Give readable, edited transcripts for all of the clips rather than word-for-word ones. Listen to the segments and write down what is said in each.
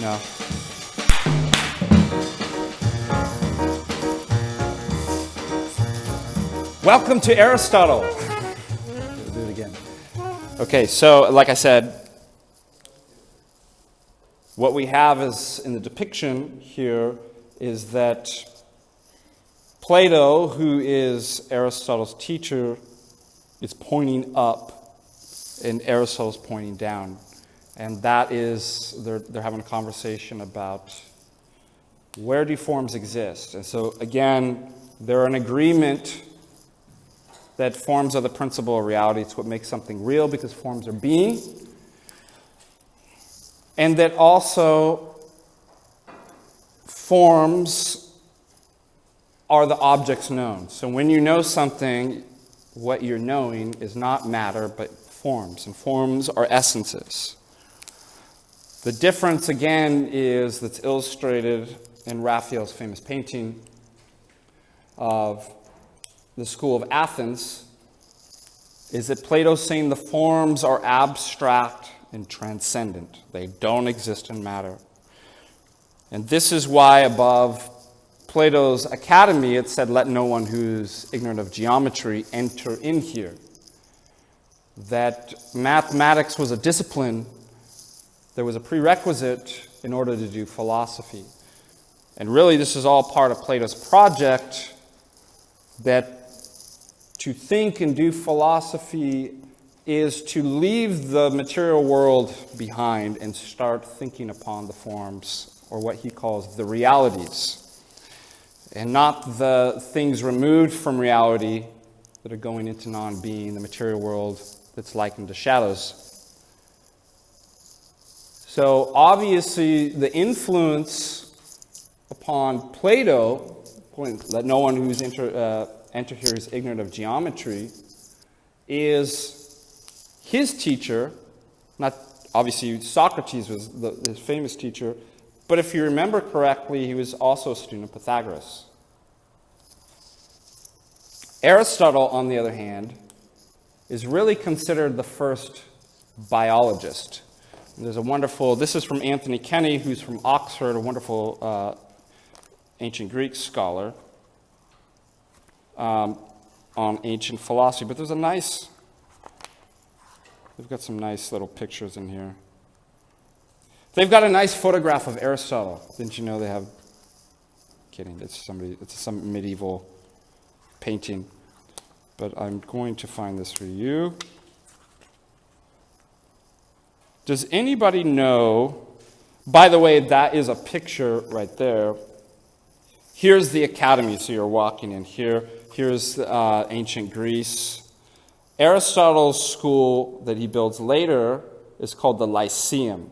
No. Welcome to Aristotle. We'll do it again. Okay, so like I said, what we have is in the depiction here is that Plato, who is Aristotle's teacher, is pointing up and Aristotle's pointing down. And that is, they're having a conversation about where do forms exist. And so again, they're in agreement that forms are the principle of reality. It's what makes something real because forms are being. And that also forms are the objects known. So when you know something, what you're knowing is not matter, but forms. And forms are essences. The difference, again, is that's illustrated in Raphael's famous painting of the School of Athens, is that Plato's saying the forms are abstract and transcendent. They don't exist in matter. And this is why above Plato's academy it said, let no one who's ignorant of geometry enter in here. That mathematics was a discipline. There was a prerequisite in order to do philosophy. And really this is all part of Plato's project, that to think and do philosophy is to leave the material world behind and start thinking upon the forms, or what he calls the realities, and not the things removed from reality that are going into non-being, the material world that's likened to shadows. So obviously the influence upon Plato, let no one who's enter here is ignorant of geometry, is his teacher. Not obviously Socrates was his famous teacher, but if you remember correctly, he was also a student of Pythagoras. Aristotle, on the other hand, is really considered the first biologist. There's a wonderful, this is from Anthony Kenny, who's from Oxford, a wonderful ancient Greek scholar on ancient philosophy. But there's a nice, they've got some nice little pictures in here. They've got a nice photograph of Aristotle. Didn't you know they have, kidding, it's some medieval painting. But I'm going to find this for you. Does anybody know, by the way, that is a picture right there. Here's the academy, so you're walking in here. Here's ancient Greece. Aristotle's school that he builds later is called the Lyceum.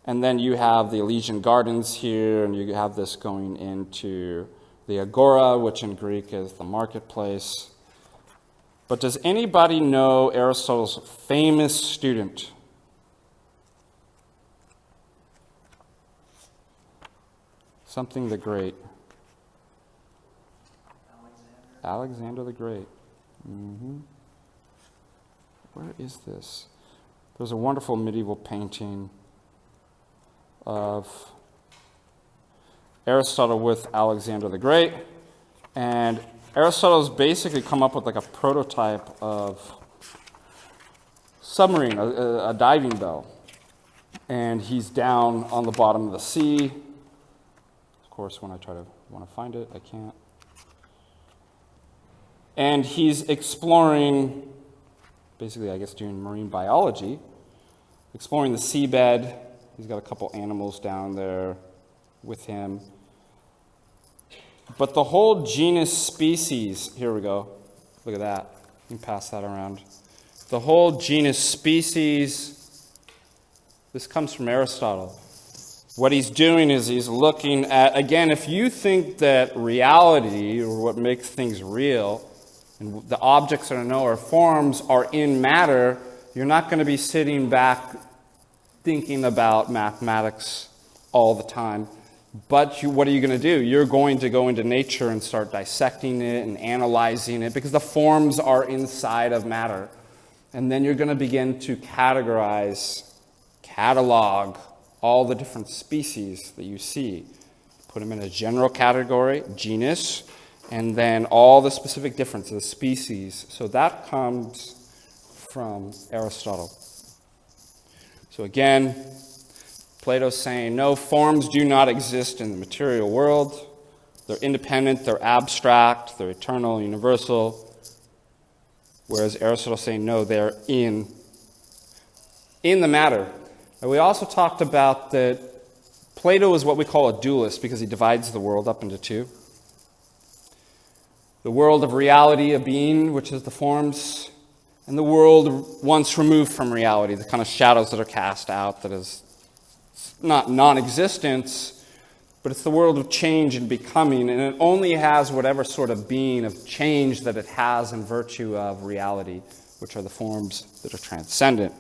And then you have the Elysian Gardens here, and you have this going into the Agora, which in Greek is the marketplace. But does anybody know Aristotle's famous student? Something the Great. Alexander the Great. Where is this? There's a wonderful medieval painting of Aristotle with Alexander the Great. And Aristotle's basically come up with like a prototype of submarine, a diving bell. And he's down on the bottom of the sea. Of course, when I want to find it, I can't. And he's exploring, basically, I guess, doing marine biology, exploring the seabed. He's got a couple animals down there with him. But the whole genus species, here we go, look at that, you can pass that around. The whole genus species, this comes from Aristotle. What he's doing is he's looking at, again, if you think that reality, or what makes things real, and the objects that I know or forms are in matter, you're not going to be sitting back thinking about mathematics all the time. But what are you going to do? You're going to go into nature and start dissecting it and analyzing it because the forms are inside of matter. And then you're going to begin to categorize, catalog all the different species that you see. Put them in a general category, genus, and then all the specific differences, species. So that comes from Aristotle. So again, Plato's saying, no, forms do not exist in the material world. They're independent, they're abstract, they're eternal, universal. Whereas Aristotle's saying, no, they're in the matter. And we also talked about that Plato is what we call a dualist because he divides the world up into two. The world of reality, a being, which is the forms, and the world once removed from reality, the kind of shadows that are cast out, that is not non-existence, but it's the world of change and becoming, and it only has whatever sort of being of change that it has in virtue of reality, which are the forms that are transcendent.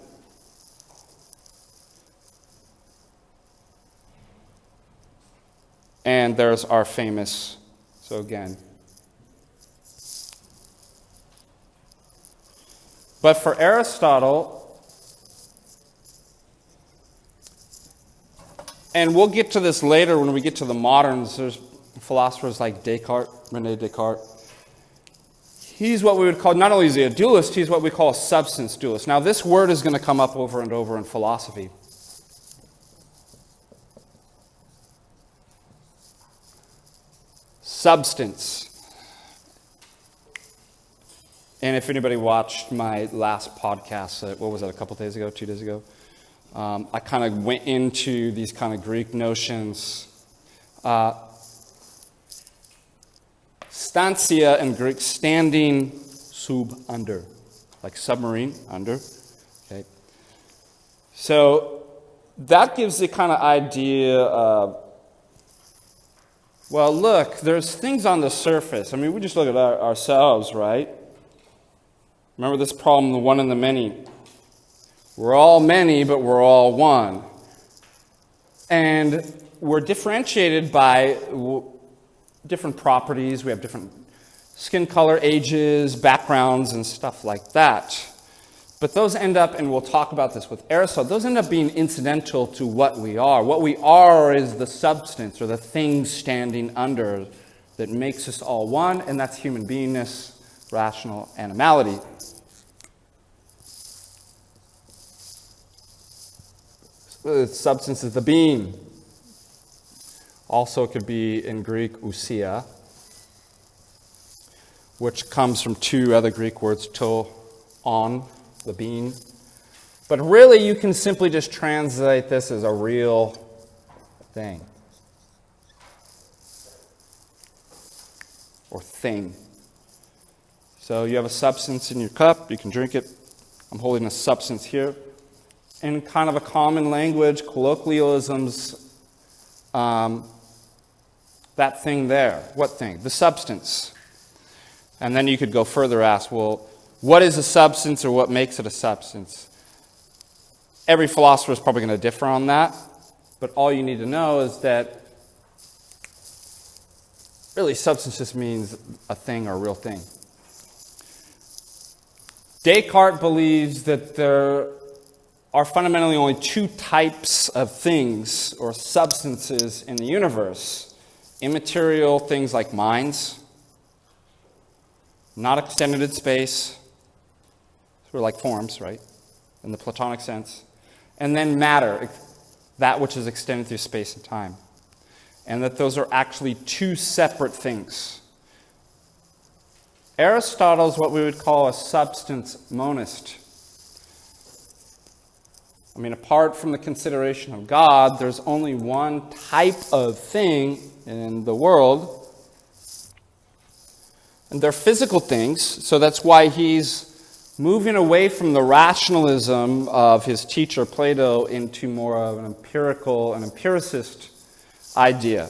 And there's our famous, so again. But for Aristotle, and we'll get to this later when we get to the moderns, there's philosophers like Descartes, René Descartes. He's what we would call, not only is he a dualist, he's what we call a substance dualist. Now this word is going to come up over and over in philosophy. Substance. And if anybody watched my last podcast, what was that, a couple days ago, 2 days ago? I kind of went into these kind of Greek notions. Stantia in Greek, standing sub, under, like submarine, under. Okay. So that gives the kind of idea of, well, look, there's things on the surface. I mean, we just look at ourselves, right? Remember this problem, the one and the many. We're all many, but we're all one. And we're differentiated by different properties. We have different skin color, ages, backgrounds, and stuff like that. But those end up, and we'll talk about this with Aristotle, those end up being incidental to what we are. What we are is the substance or the thing standing under that makes us all one, and that's human beingness, rational animality. The substance is the being. Also, it could be in Greek, ousia, which comes from two other Greek words, to, on, the being. But really, you can simply just translate this as a real thing. Or thing. So you have a substance in your cup, you can drink it. I'm holding a substance here. In kind of a common language, colloquialisms, that thing there. What thing? The substance. And then you could go further, ask, well, what is a substance or what makes it a substance? Every philosopher is probably going to differ on that, but all you need to know is that really substance just means a thing or a real thing. Descartes believes that there are fundamentally only two types of things or substances in the universe. Immaterial things like minds, not extended in space, sort of like forms, right, in the Platonic sense. And then matter, that which is extended through space and time. And that those are actually two separate things. Aristotle is what we would call a substance monist. I mean, apart from the consideration of God, there's only one type of thing in the world. And they're physical things, so that's why he's moving away from the rationalism of his teacher Plato into more of an empiricist idea.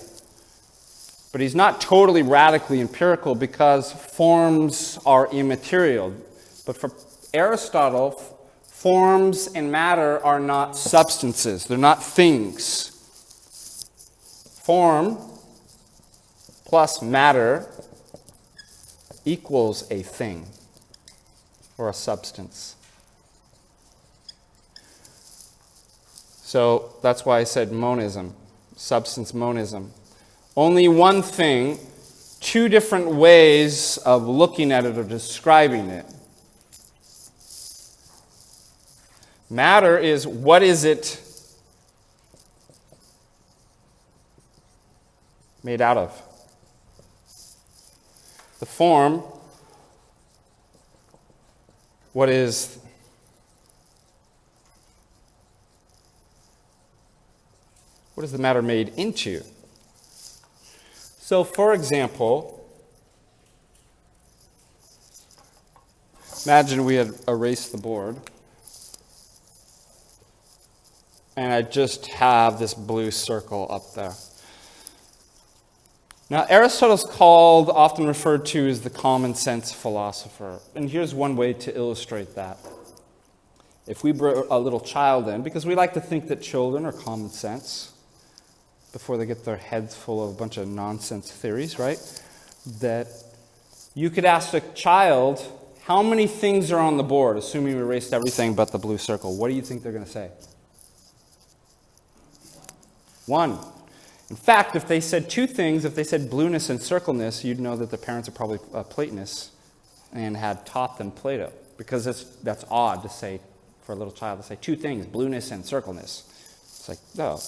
But he's not totally radically empirical because forms are immaterial. But for Aristotle, forms and matter are not substances. They're not things. Form plus matter equals a thing or a substance. So that's why I said monism, substance monism. Only one thing, two different ways of looking at it or describing it. Matter is, what is it made out of? The form, what is the matter made into? So, for example, imagine we had erased the board, and I just have this blue circle up there. Now, Aristotle's often referred to as the common sense philosopher. And here's one way to illustrate that. If we brought a little child in, because we like to think that children are common sense before they get their heads full of a bunch of nonsense theories, right? That you could ask a child, how many things are on the board, assuming we erased everything but the blue circle? What do you think they're going to say? One. In fact, if they said two things, if they said blueness and circleness, you'd know that the parents are probably Platonists and had taught them Plato. Because that's odd to say, for a little child, to say two things, blueness and circleness. It's like, no.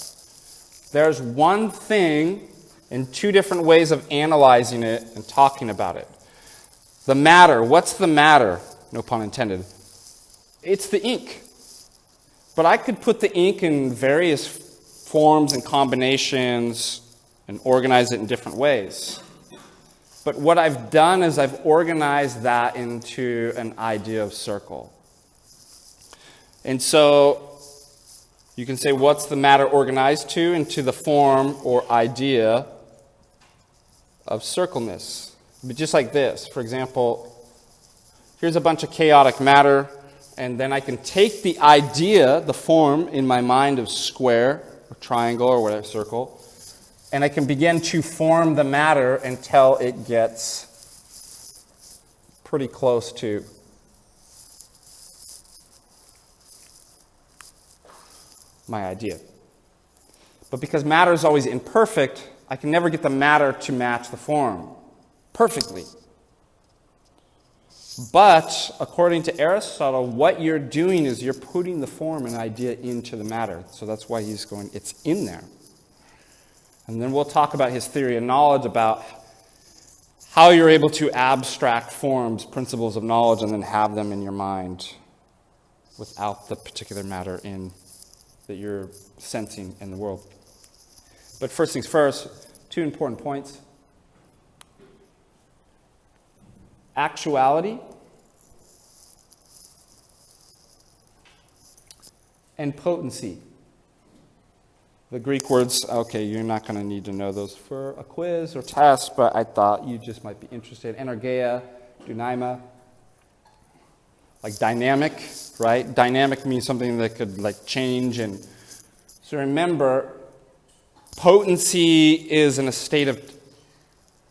There's one thing and two different ways of analyzing it and talking about it. The matter. What's the matter? No pun intended. It's the ink. But I could put the ink in various forms and combinations and organize it in different ways. But what I've done is I've organized that into an idea of circle. And so you can say, what's the matter organized to? Into the form or idea of circleness. But just like this. For example, here's a bunch of chaotic matter, and then I can take the idea, the form in my mind of square, or triangle, or whatever, circle, and I can begin to form the matter until it gets pretty close to my idea. But because matter is always imperfect, I can never get the matter to match the form perfectly. But according to Aristotle, what you're doing is you're putting the form and idea into the matter. So that's why he's going, it's in there. And then we'll talk about his theory of knowledge, about how you're able to abstract forms, principles of knowledge, and then have them in your mind without the particular matter that you're sensing in the world. But first things first, two important points. Actuality and potency. The Greek words, okay, you're not going to need to know those for a quiz or test, but I thought you just might be interested. Energeia, dunaima, like dynamic, right? Dynamic means something that could like change. And so remember, potency is in a state of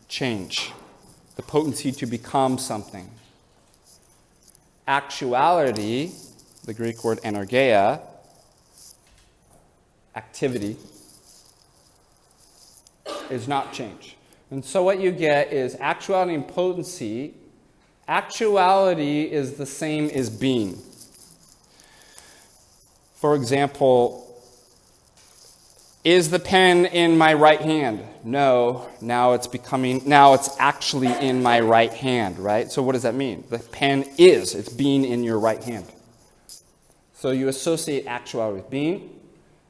change. The potency to become something. Actuality, the Greek word energeia, activity, is not change. And so what you get is actuality and potency. Actuality is the same as being. For example, is the pen in my right hand? No. Now it's actually in my right hand, right? So what does that mean? The pen it's being in your right hand. So you associate actuality with being,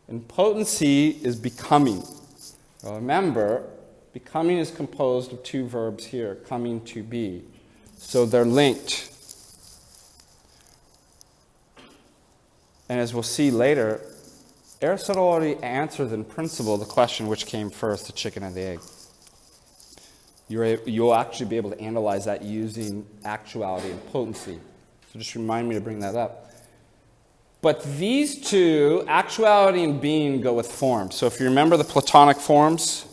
and potency is becoming. Well, remember, becoming is composed of two verbs here, coming to be. So they're linked. And as we'll see later, Aristotle already answered in principle the question which came first, the chicken and the egg. You'll actually be able to analyze that using actuality and potency. So just remind me to bring that up. But these two, actuality and being, go with form. So if you remember the Platonic forms,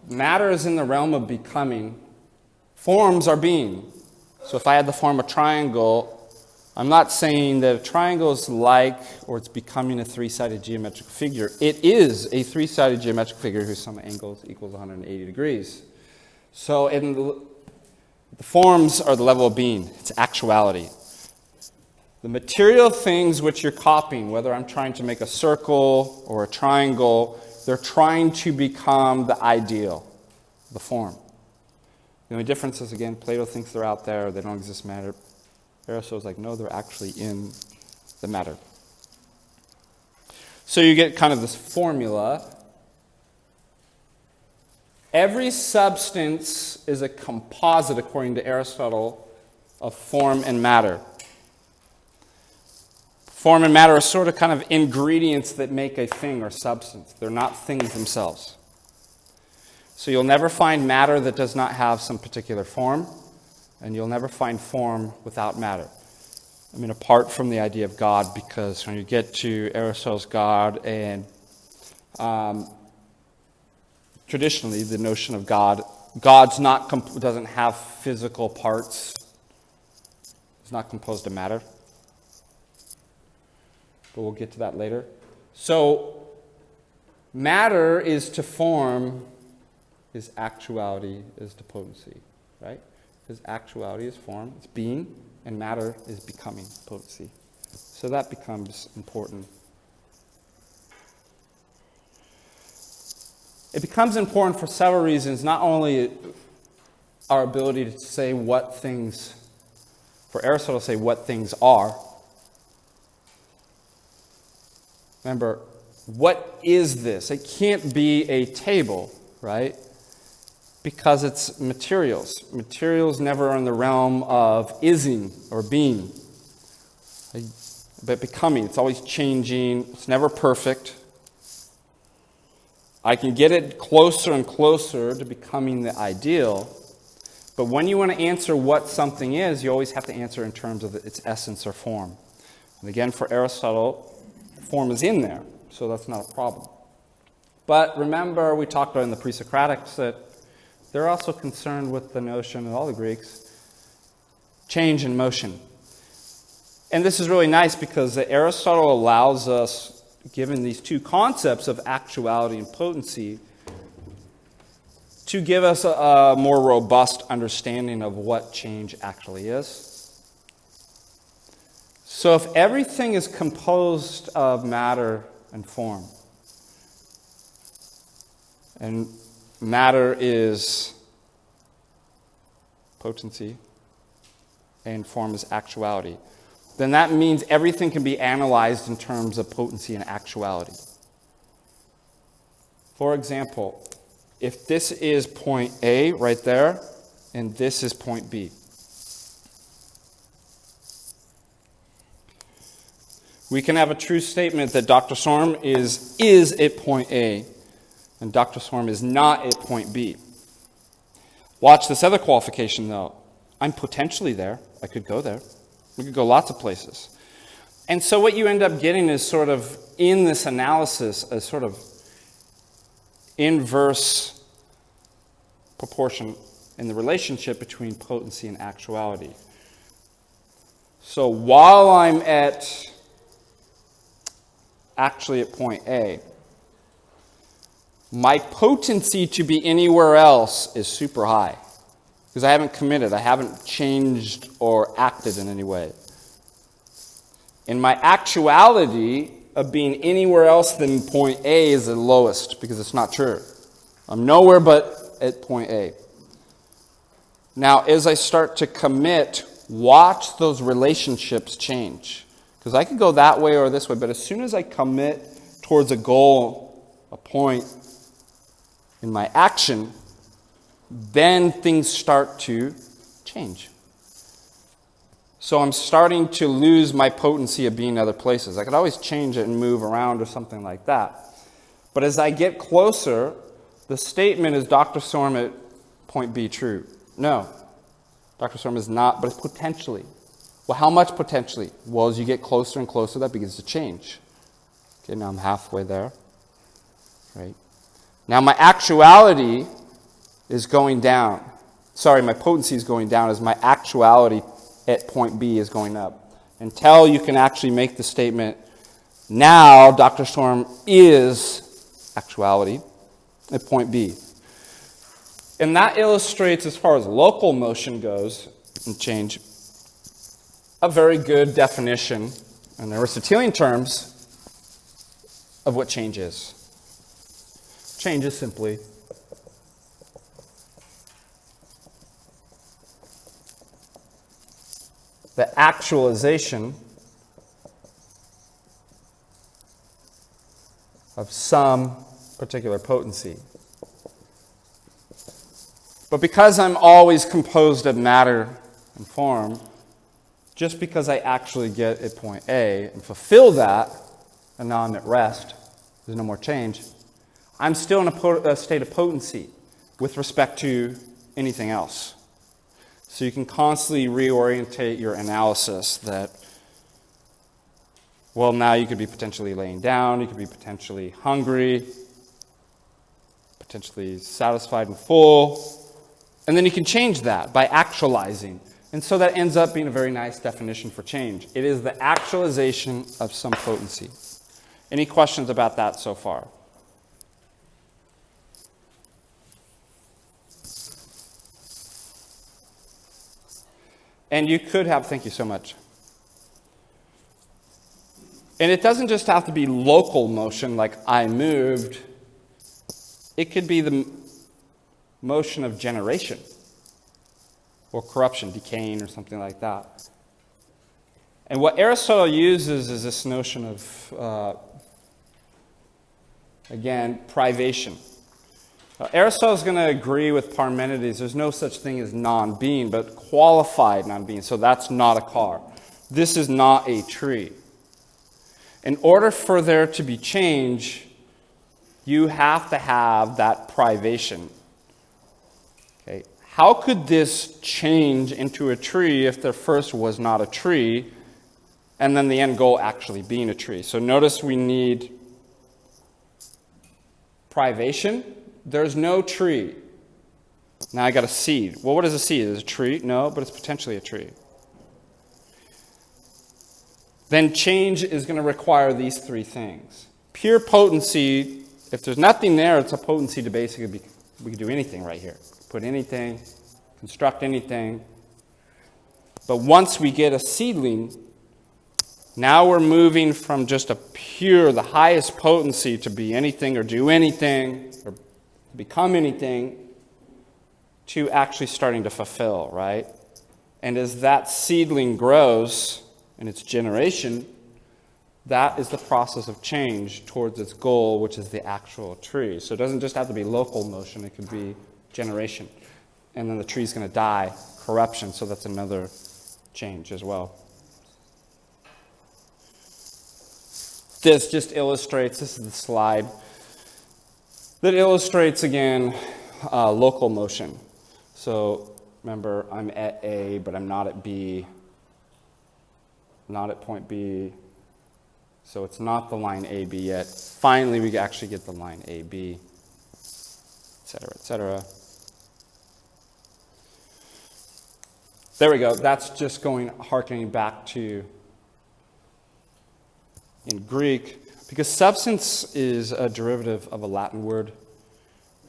matter is in the realm of becoming. Forms are being. So if I had the form of triangle, I'm not saying that a triangle is like or it's becoming a three-sided geometric figure. It is a three-sided geometric figure whose sum of angles equals 180 degrees. So the forms are the level of being. It's actuality. The material things which you're copying, whether I'm trying to make a circle or a triangle, they're trying to become the ideal, the form. The only difference is, again, Plato thinks they're out there, they don't exist in matter. Aristotle's like, no, they're actually in the matter. So you get kind of this formula. Every substance is a composite, according to Aristotle, of form and matter. Form and matter are sort of kind of ingredients that make a thing or substance. They're not things themselves. So you'll never find matter that does not have some particular form, and you'll never find form without matter. I mean, apart from the idea of God, because when you get to Aristotle's God and traditionally the notion of God, God's doesn't have physical parts. It's not composed of matter. But we'll get to that later. So, matter is to form, is actuality, is to potency, right? Because actuality is form, it's being, and matter is becoming, potency. So that becomes important. It becomes important for several reasons, not only our ability to say what things, for Aristotle to say what things are. Remember, what is this? It can't be a table, right? Because it's materials. Materials never are in the realm of ising or being, but becoming. It's always changing. It's never perfect. I can get it closer and closer to becoming the ideal, but when you want to answer what something is, you always have to answer in terms of its essence or form. And again, for Aristotle, form is in there, so that's not a problem. But remember, we talked about in the pre-Socratics that they're also concerned with the notion, of all the Greeks, change and motion. And this is really nice because Aristotle allows us, given these two concepts of actuality and potency, to give us a more robust understanding of what change actually is. So if everything is composed of matter and form, and matter is potency, and form is actuality, then that means everything can be analyzed in terms of potency and actuality. For example, if this is point A right there, and this is point B, we can have a true statement that Dr. Storm is at point A, and Dr. Storm is not at point B. Watch this other qualification, though. I'm potentially there. I could go there. We could go lots of places. And so what you end up getting is sort of, in this analysis, a sort of inverse proportion in the relationship between potency and actuality. So while I'm actually at point A, my potency to be anywhere else is super high because I haven't committed, I haven't changed or acted in any way. And my actuality of being anywhere else than point A is the lowest because it's not true. I'm nowhere but at point A. Now, as I start to commit, watch those relationships change. Because I could go that way or this way, but as soon as I commit towards a goal, a point in my action, then things start to change. So I'm starting to lose my potency of being other places. I could always change it and move around or something like that. But as I get closer, the statement is Dr. Storm at point B true. No, Dr. Storm is not, but it's potentially. Well, how much potentially? Well, as you get closer and closer, that begins to change. Okay, now I'm halfway there. Right? Now my actuality is going down. Sorry, my potency is going down as my actuality at point B is going up. until you can actually make the statement, now Dr. Storm is actuality at point B. And that illustrates, as far as local motion goes and change, a very good definition in Aristotelian terms of what change is. Change is simply the actualization of some particular potency. But because I'm always composed of matter and form, just because I actually get at point A and fulfill that, and now I'm at rest, there's no more change, I'm still in a state of potency with respect to anything else. So you can constantly reorientate your analysis that, well, now you could be potentially laying down, you could be potentially hungry, potentially satisfied and full, and then you can change that by actualizing. And so that ends up being a very nice definition for change. It is the actualization of some potency. Any questions about that so far? And you could have, thank you so much. And it doesn't just have to be local motion, like I moved. It could be the motion of generation or corruption, decaying, or something like that. And what Aristotle uses is this notion of, again, privation. Aristotle is going to agree with Parmenides. There's no such thing as non-being, but qualified non-being. So that's not a car. This is not a tree. In order for there to be change, you have to have that privation. Okay. How could this change into a tree if there first was not a tree, and then the end goal actually being a tree? So notice we need privation. There's no tree. Now I got a seed. Well, what is a seed? Is it a tree? No, but it's potentially a tree. Then change is going to require these three things. Pure potency, if there's nothing there, it's a potency to basically be, we can do anything right here. Put anything, construct anything. But once we get a seedling, now we're moving from just a pure, the highest potency to be anything or do anything or become anything to actually starting to fulfill, right? And as that seedling grows in its generation, that is the process of change towards its goal, which is the actual tree. So it doesn't just have to be local motion, it could be generation. And then the tree's going to die, corruption, so that's another change as well. This just illustrates, this is the slide, that illustrates, again, local motion. So remember, I'm at A, but I'm not at B, not at point B. So it's not the line AB yet. Finally, we actually get the line AB, et cetera, et cetera. There we go. That's just harkening back to, in Greek, because substance is a derivative of a Latin word.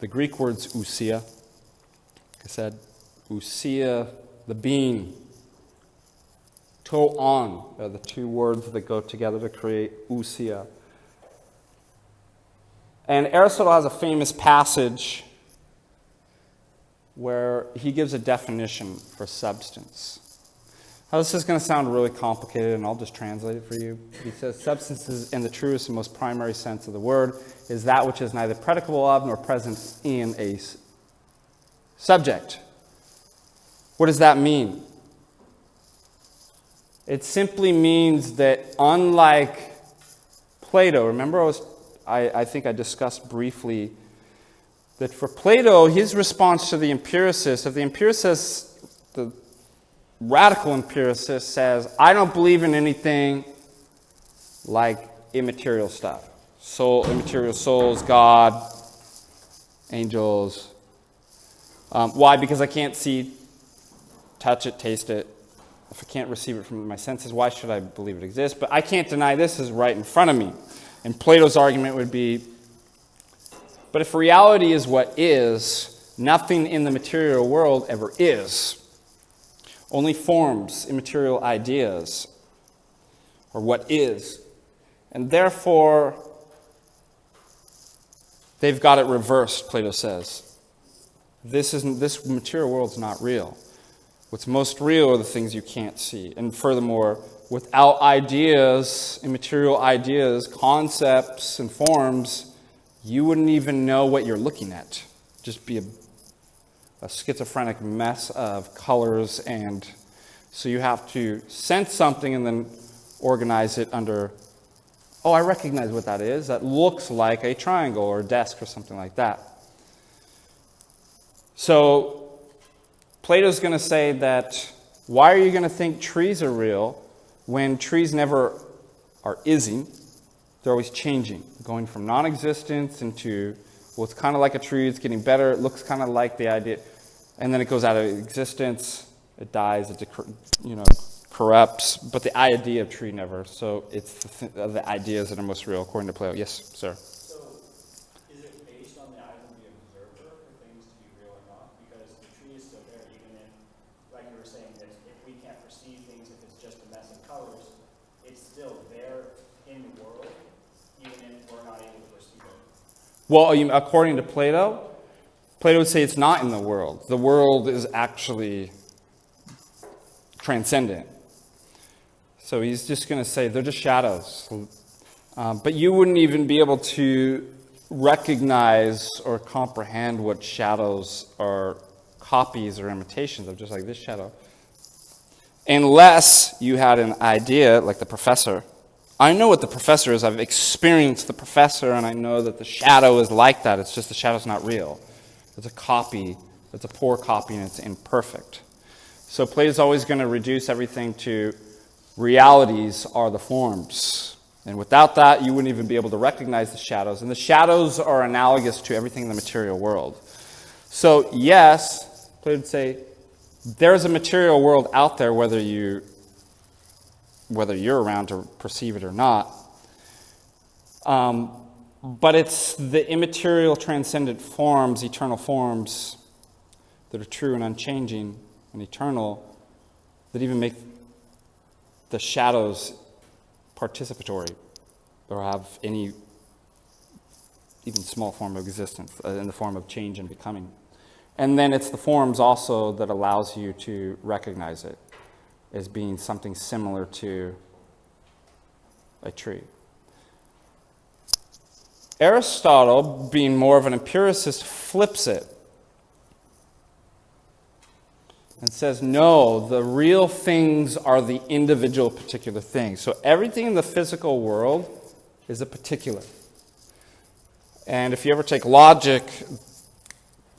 The Greek word's ousia. Like I said, ousia, the being. To-on are the two words that go together to create ousia. And Aristotle has a famous passage where he gives a definition for substance. Now, this is going to sound really complicated, and I'll just translate it for you. He says, substance is, in the truest and most primary sense of the word, is that which is neither predicable of nor present in a subject. What does that mean? It simply means that unlike Plato, remember I think I discussed briefly that for Plato, his response to the empiricist, if the empiricist, the radical empiricist says, I don't believe in anything like immaterial stuff. Soul, immaterial souls, God, angels. Why? Because I can't see, touch it, taste it, If I can't receive it from my senses, why should I believe it exists? But I can't deny this is right in front of me. And Plato's argument would be, but if reality is what is, nothing in the material world ever is. Only forms, immaterial ideas, or what is. And therefore, they've got it reversed, Plato says. This material world's not real. What's most real are the things you can't see. And furthermore, without ideas, immaterial ideas, concepts, and forms, you wouldn't even know what you're looking at. Just be a schizophrenic mess of colors, and so you have to sense something and then organize it under, oh, I recognize what that is. That looks like a triangle or a desk or something like that. So Plato's going to say that, why are you going to think trees are real when trees never are ising? They're always changing, going from non-existence into, well, it's kind of like a tree, it's getting better, it looks kind of like the idea, and then it goes out of existence, it dies, it corrupts, but the idea of tree never. So it's the ideas that are most real, according to Plato. Yes, sir? So is it based on the eye of the observer for things to be real or not? Because the tree is still there, even if, like you were saying, that if we can't perceive things, if it's just a mess of colors, it's still there in the world, even if we're not able to perceive it. Well, according to Plato would say it's not in the world. The world is actually transcendent. So he's just going to say they're just shadows. But you wouldn't even be able to recognize or comprehend what shadows are copies or imitations of, just like this shadow, unless you had an idea like the professor. I know what the professor is. I've experienced the professor, and I know that the shadow is like that. It's just the shadow's not real. It's a copy. It's a poor copy, and it's imperfect. So Plato's always going to reduce everything to realities are the forms. And without that, you wouldn't even be able to recognize the shadows. And the shadows are analogous to everything in the material world. So yes, Plato would say, there's a material world out there, whether you're around to perceive it or not. But it's the immaterial, transcendent forms, eternal forms, that are true and unchanging and eternal, that even make the shadows participatory, or have any even small form of existence in the form of change and becoming. And then it's the forms also that allows you to recognize it as being something similar to a tree. Aristotle, being more of an empiricist, flips it and says, no, the real things are the individual particular things. So everything in the physical world is a particular. And if you ever take logic,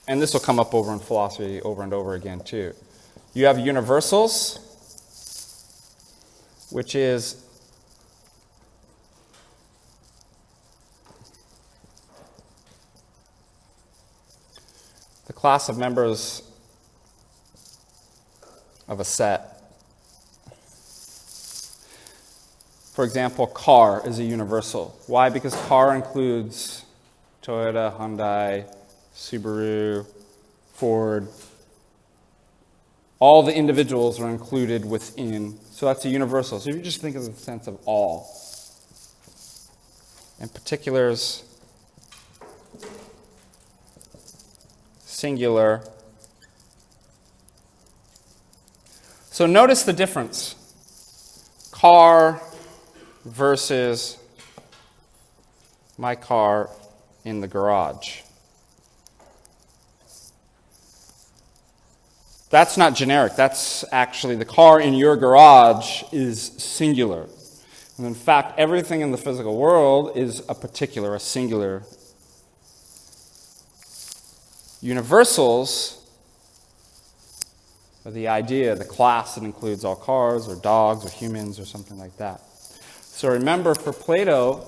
and this will come up over in philosophy over and over again too, you have universals, which is the class of members of a set. For example, car is a universal. Why? Because car includes Toyota, Hyundai, Subaru, Ford. All the individuals are included within. So that's a universal. So if you just think of the sense of all. And particulars, singular. So notice the difference. Car versus my car in the garage. That's not generic. That's actually the car in your garage is singular. And in fact, everything in the physical world is a particular, a singular. Universals are the idea, the class that includes all cars or dogs or humans or something like that. So remember, for Plato,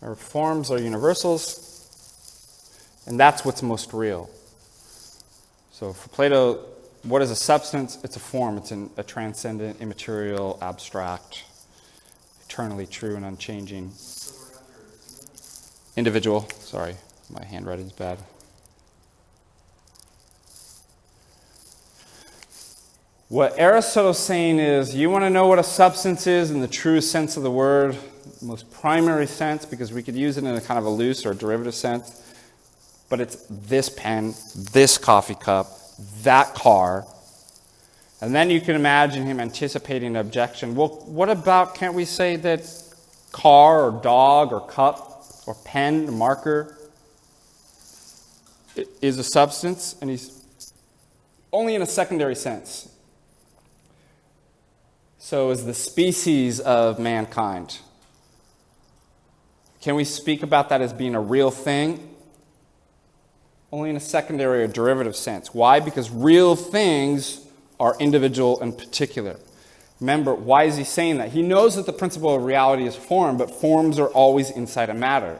our forms are universals, and that's what's most real. So for Plato, what is a substance? It's a form. It's a transcendent, immaterial, abstract, eternally true and unchanging individual. Sorry, my handwriting's bad. What Aristotle's saying is, you want to know what a substance is in the true sense of the word, most primary sense, because we could use it in a kind of a loose or derivative sense, but it's this pen, this coffee cup, that car. And then you can imagine him anticipating an objection. Well, what about, can't we say that car or dog or cup or pen or marker is a substance? And he's only in a secondary sense. So is the species of mankind. Can we speak about that as being a real thing? Only in a secondary or derivative sense. Why? Because real things are individual and particular. Remember, why is he saying that? He knows that the principle of reality is form, but forms are always inside of matter.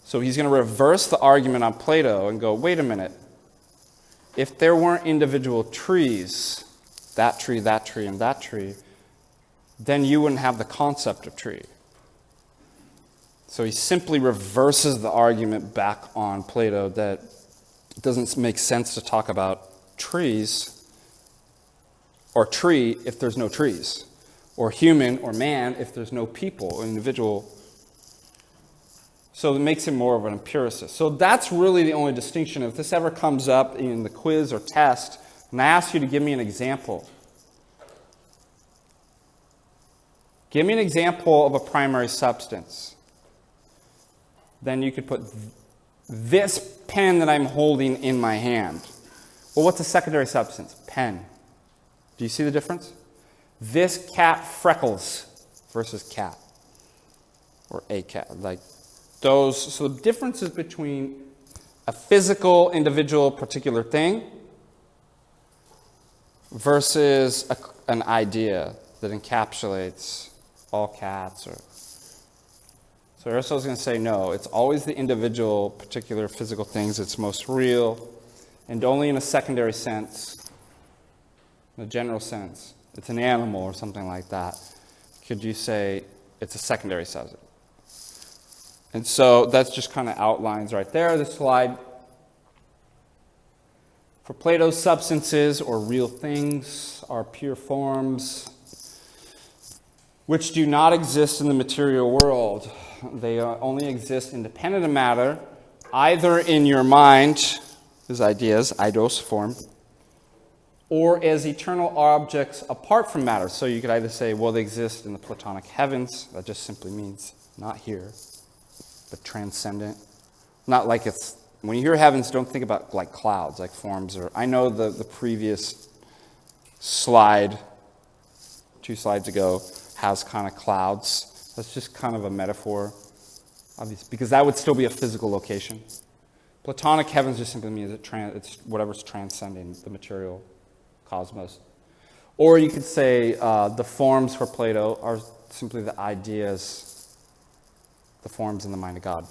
So he's going to reverse the argument on Plato and go, wait a minute. If there weren't individual trees, that tree, and that tree, then you wouldn't have the concept of tree. So he simply reverses the argument back on Plato that it doesn't make sense to talk about trees or tree if there's no trees, or human or man if there's no people or individual. So it makes him more of an empiricist. So that's really the only distinction. If this ever comes up in the quiz or test, and I ask you to give me an example. Give me an example of a primary substance. Then you could put this pen that I'm holding in my hand. Well, what's a secondary substance? Pen. Do you see the difference? This cat freckles versus cat. Or a cat. Like those. So the differences between a physical, individual, particular thing versus an idea that encapsulates all cats. So Aristotle's going to say, no, it's always the individual, particular physical things that's most real, and only in a secondary sense, in a general sense. It's an animal or something like that. Could you say it's a secondary substance? And so that's just kind of outlines right there, the slide. For Plato, substances or real things are pure forms which do not exist in the material world. They only exist independent of matter, either in your mind, as ideas, eidos, form, or as eternal objects apart from matter. So you could either say, well, they exist in the Platonic heavens. That just simply means not here, but transcendent. Not like it's, when you hear heavens, don't think about like clouds, like forms. Or I know the previous slide, 2 slides ago, has kind of clouds. That's just kind of a metaphor, obviously, because that would still be a physical location. Platonic heavens just simply means it's whatever's transcending the material cosmos. Or you could say the forms for Plato are simply the ideas, the forms in the mind of God,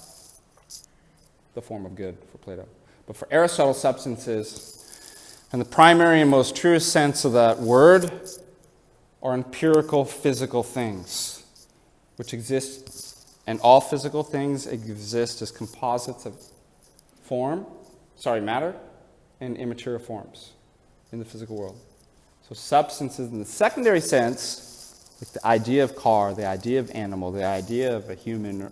the form of good for Plato. But for Aristotle, substances, in the primary and most truest sense of that word, are empirical physical things, which exist, and all physical things exist as composites of matter, and immaterial forms in the physical world. So substances in the secondary sense, like the idea of car, the idea of animal, the idea of a human,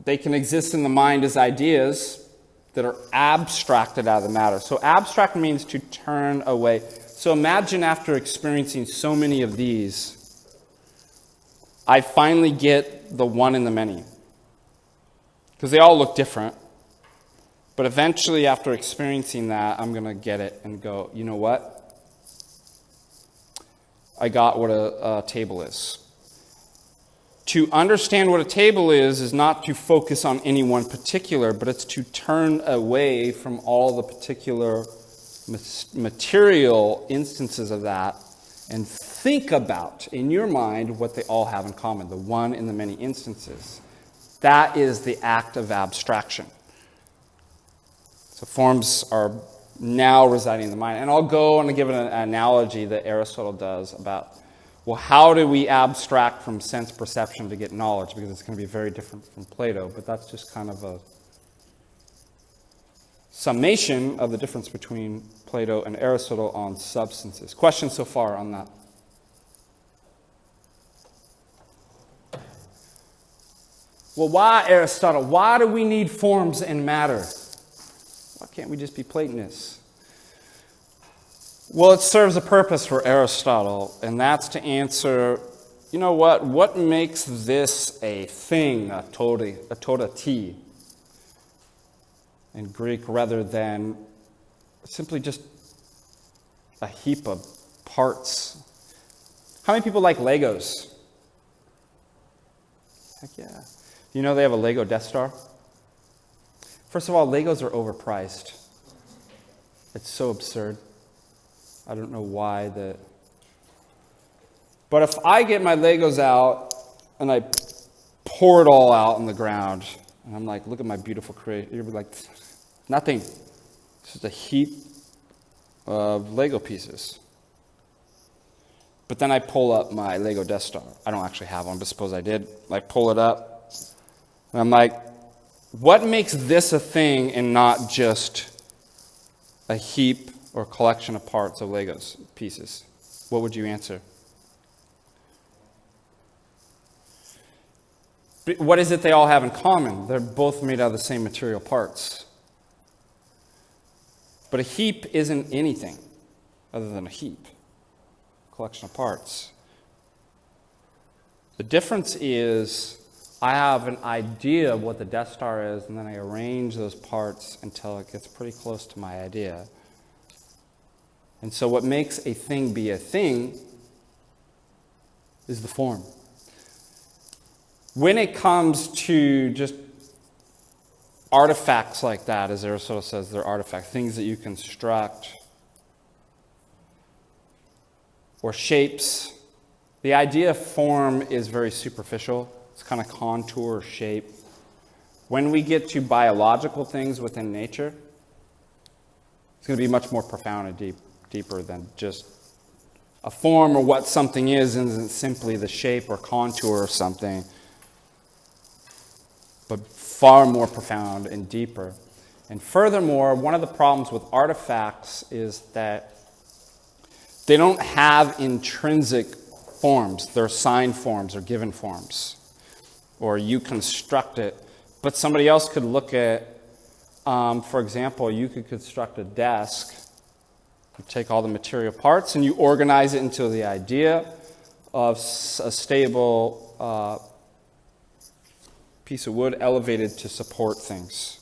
they can exist in the mind as ideas that are abstracted out of the matter. So abstract means to turn away. So imagine after experiencing so many of these, I finally get the one in the many. Because they all look different. But eventually, after experiencing that, I'm going to get it and go, you know what? I got what a table is. To understand what a table is not to focus on any one particular, but it's to turn away from all the particular material instances of that and think about, in your mind, what they all have in common, the one in the many instances. That is the act of abstraction. So forms are now residing in the mind. And I'll go and give an analogy that Aristotle does about, well, how do we abstract from sense perception to get knowledge? Because it's going to be very different from Plato, but that's just kind of a summation of the difference between Plato and Aristotle on substances. Questions so far on that? Well, why Aristotle? Why do we need forms and matter? Why can't we just be Platonists? Well, it serves a purpose for Aristotle, and that's to answer, you know what? What makes this a thing, a tota ti, in Greek, rather than simply just a heap of parts? How many people like Legos? Heck yeah. You know they have a Lego Death Star? First of all, Legos are overpriced. It's so absurd. I don't know why that. But if I get my Legos out and I pour it all out on the ground, and I'm like, look at my beautiful creation, you'll be like, nothing. It's just a heap of Lego pieces. But then I pull up my Lego Death Star. I don't actually have one, but suppose I did. I pull it up. And I'm like, what makes this a thing and not just a heap or collection of parts of Legos pieces? What would you answer? What is it they all have in common? They're both made out of the same material parts. But a heap isn't anything other than a heap, collection of parts. The difference is I have an idea of what the Death Star is, and then I arrange those parts until it gets pretty close to my idea. And so what makes a thing be a thing is the form. When it comes to just artifacts like that, as Aristotle says, they're artifacts, things that you construct, or shapes, the idea of form is very superficial. It's kind of contour or shape. When we get to biological things within nature, it's going to be much more profound and deeper than just a form, or what something is isn't simply the shape or contour of something, but far more profound and deeper. And furthermore, one of the problems with artifacts is that they don't have intrinsic forms. They're assigned forms or given forms. Or you construct it. But somebody else could look at, for example, you could construct a desk. You take all the material parts and you organize it into the idea of a stable piece of wood elevated to support things.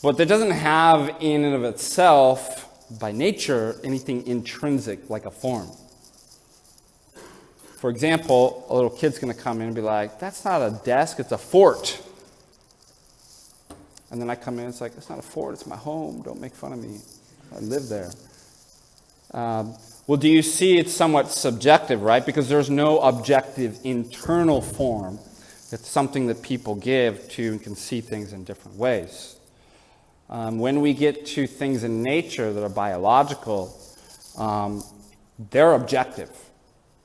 But that doesn't have in and of itself, by nature, anything intrinsic like a form. For example, a little kid's going to come in and be like, that's not a desk, it's a fort. And then I come in, it's like, it's not a fort, it's my home, don't make fun of me. I live there. Well, do you see it's somewhat subjective, right? Because there's no objective internal form. It's something that people give to and can see things in different ways. When we get to things in nature that are biological, they're objective.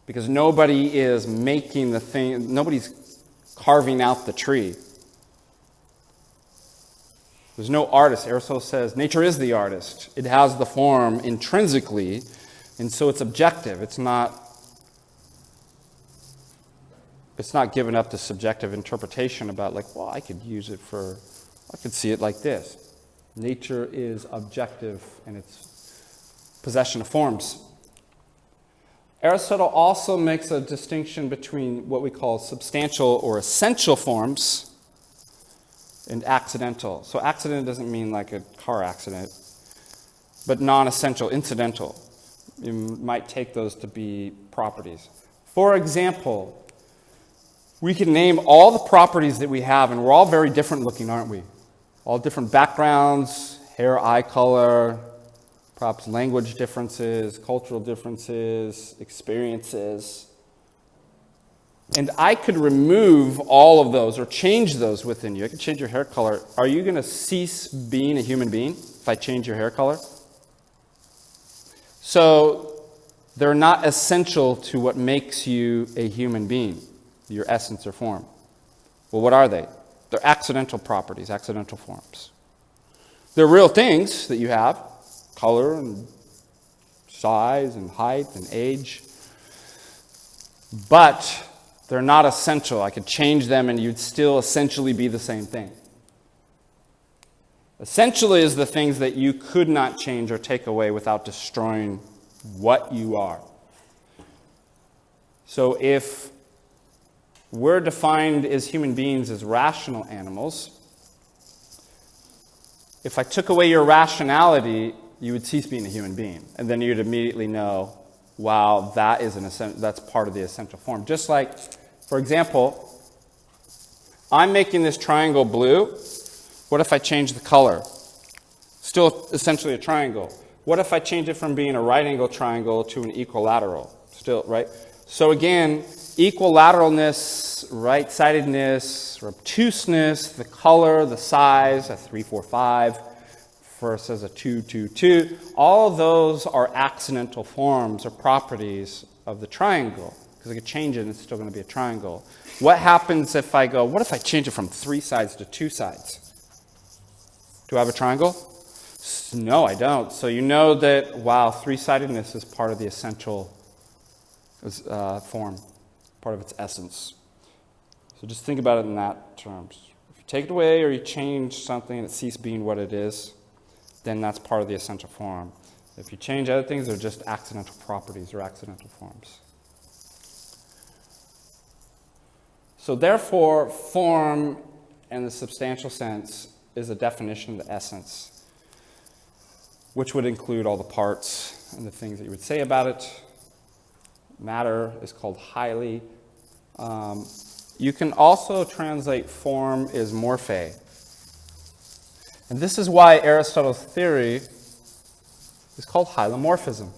Because nobody is making the thing, nobody's carving out the tree. There's no artist. Aristotle says nature is the artist. It has the form intrinsically, and so it's objective. It's not given up to subjective interpretation about like, well, I could see it like this. Nature is objective in its possession of forms. Aristotle also makes a distinction between what we call substantial or essential forms and accidental. So accident doesn't mean like a car accident, but non-essential, incidental. You might take those to be properties. For example, we can name all the properties that we have, and we're all very different looking, aren't we? All different backgrounds, hair, eye color, perhaps language differences, cultural differences, experiences. And I could remove all of those or change those within you. I could change your hair color. Are you going to cease being a human being if I change your hair color? So they're not essential to what makes you a human being, your essence or form. Well, what are they? They're accidental properties, accidental forms. They're real things that you have, color and size and height and age. But they're not essential. I could change them and you'd still essentially be the same thing. Essentially is the things that you could not change or take away without destroying what you are. So if we're defined as human beings as rational animals, if I took away your rationality, you would cease being a human being. And then you'd immediately know, wow, that's part of the essential form. Just like, for example, I'm making this triangle blue. What if I change the color? Still essentially a triangle. What if I change it from being a right angle triangle to an equilateral? Still, right? So again, equilateralness, right-sidedness, obtuseness, the color, the size, a 3, 4, 5, versus a 2, 2, 2. All of those are accidental forms or properties of the triangle. Because I could change it and it's still going to be a triangle. What happens if I go, what if I change it from 3 sides to 2 sides? Do I have a triangle? No, I don't. So you know that, wow, 3-sidedness is part of the essential form, part of its essence. So just think about it in that terms. If you take it away or you change something and it ceases being what it is, then that's part of the essential form. If you change other things, they're just accidental properties or accidental forms. So therefore, form in the substantial sense is a definition of the essence, which would include all the parts and the things that you would say about it. Matter is called highly. You can also translate form as morphe. And this is why Aristotle's theory is called hylomorphism.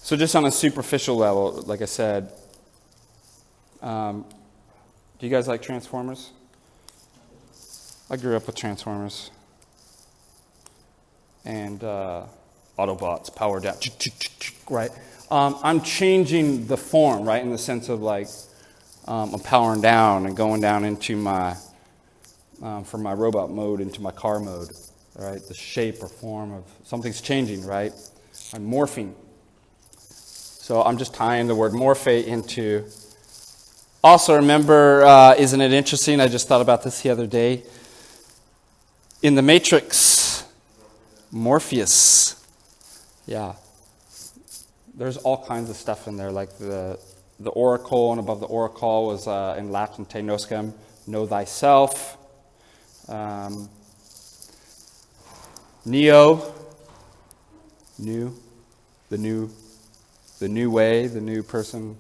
So just on a superficial level, like I said, do you guys like Transformers? I grew up with Transformers. And Autobots, power down, right? I'm changing the form, right, in the sense of like I'm powering down and going down into my, from my robot mode into my car mode, right? The shape or form of something's changing, right? I'm morphing. So I'm just tying the word morphe into. Also remember, isn't it interesting? I just thought about this the other day. In the Matrix, Morpheus. Yeah. There's all kinds of stuff in there, like the oracle, and above the oracle was in Latin, te noscem, know thyself. Neo, new, the new way, the new person.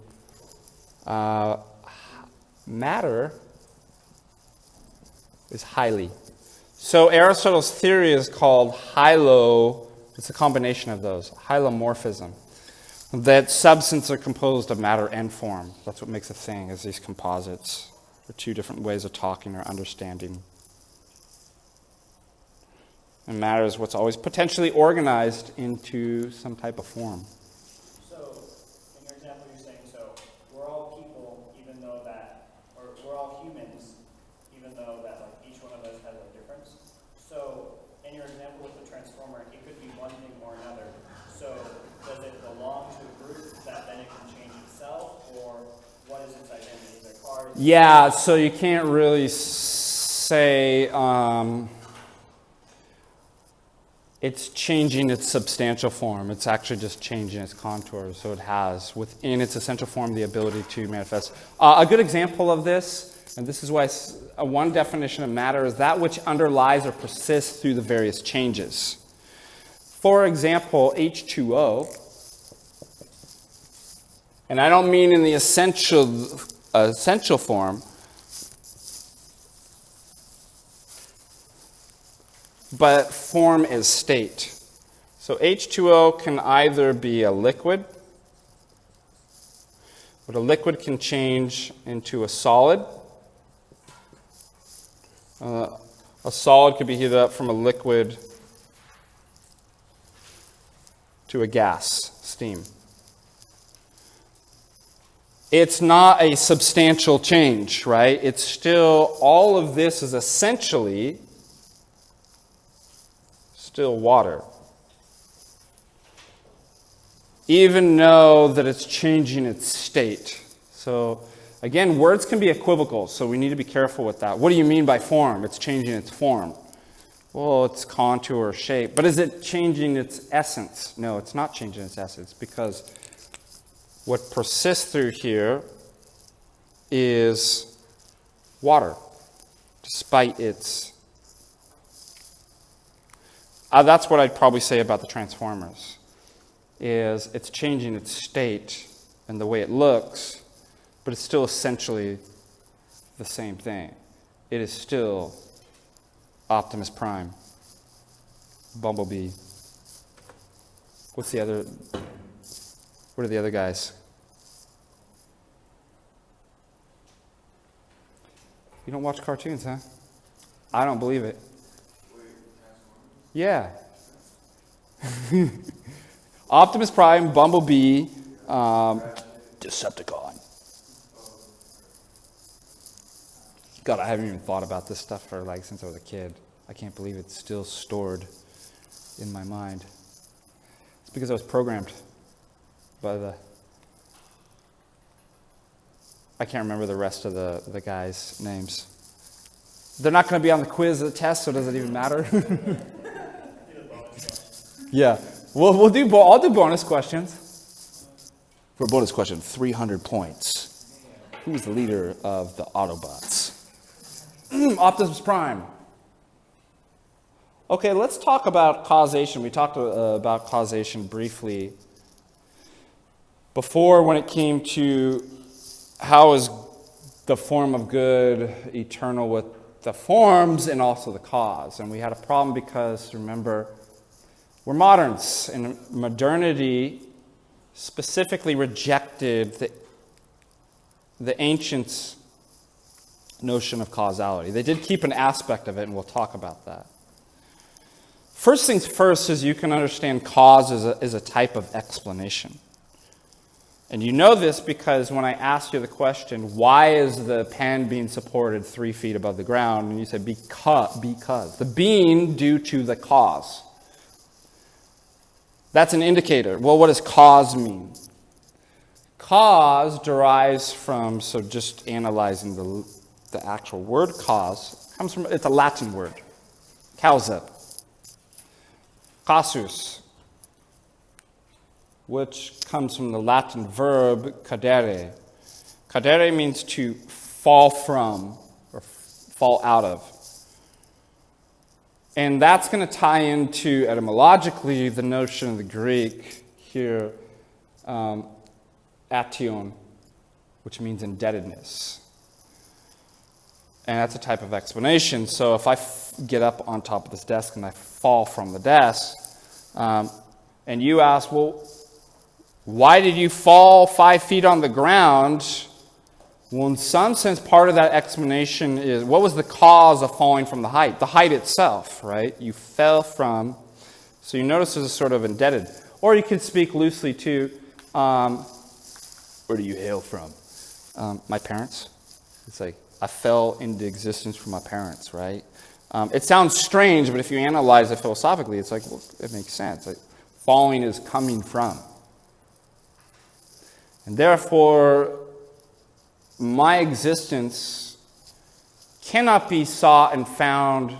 Matter is highly. So Aristotle's theory is called it's a combination of those, hylomorphism. That substance are composed of matter and form. That's what makes a thing, is these composites. They're two different ways of talking or understanding. And matter is what's always potentially organized into some type of form. So, in your example, you're saying, so we're all people, even though that, or we're all humans, even though that like each one of us has a difference. So, in your example with the transformer, it could be one thing or another. So, does it belong to a group that then it can change itself, or what is its identity? Is it cars? Yeah, so you can't really say it's changing its substantial form. It's actually just changing its contours. So it has, within its essential form, the ability to manifest. A good example of this, and this is why one definition of matter is that which underlies or persists through the various changes. For example, H2O, and I don't mean in the essential form, but form is state. So H2O can either be a liquid, but a liquid can change into a solid. A solid could be heated up from a liquid to a gas, steam. It's not a substantial change, right? It's still, all of this is essentially still water. Even though that it's changing its state. So, again, words can be equivocal, so we need to be careful with that. What do you mean by form? It's changing its form. Well, it's contour or shape. But is it changing its essence? No, it's not changing its essence, because what persists through here is water, despite its... that's what I'd probably say about the transformers, is it's changing its state and the way it looks, but it's still essentially the same thing. It is still Optimus Prime, Bumblebee. What are the other guys? You don't watch cartoons, huh? I don't believe it. Yeah. Optimus Prime, Bumblebee, Decepticon. God, I haven't even thought about this stuff since I was a kid. I can't believe it's still stored in my mind. It's because I was programmed by I can't remember the rest of the guys' names. They're not going to be on the quiz or the test, so does it even matter? Yeah. I'll do bonus questions. For a bonus question, 300 points. Who is the leader of the Autobots? Optimus Prime. Okay, let's talk about causation. We talked about causation briefly before when it came to how is the form of good eternal with the forms and also the cause. And we had a problem because, remember, we're moderns, and modernity specifically rejected the ancients' notion of causality. They did keep an aspect of it, and we'll talk about that. First things first is you can understand cause as a type of explanation. And you know this because when I asked you the question, why is the pen being supported 3 feet above the ground? And you said, because. The being due to the cause. That's an indicator. Well, what does cause mean? Cause derives from, so just analyzing the actual word cause, comes from, it's a Latin word, causa, casus, which comes from the Latin verb cadere. Cadere means to fall from or fall out of. And that's going to tie into, etymologically, the notion of the Greek here, ation, which means indebtedness. And that's a type of explanation. So if I get up on top of this desk and I fall from the desk, and you ask, well, why did you fall 5 feet on the ground? Well, in some sense, part of that explanation is, what was the cause of falling from the height? The height itself, right? You fell from, so you notice there's a sort of indebted. Or you could speak loosely to, where do you hail from? My parents. It's like, I fell into existence from my parents, right? It sounds strange, but if you analyze it philosophically, it's like, well, it makes sense. Like, falling is coming from. And therefore, my existence cannot be sought and found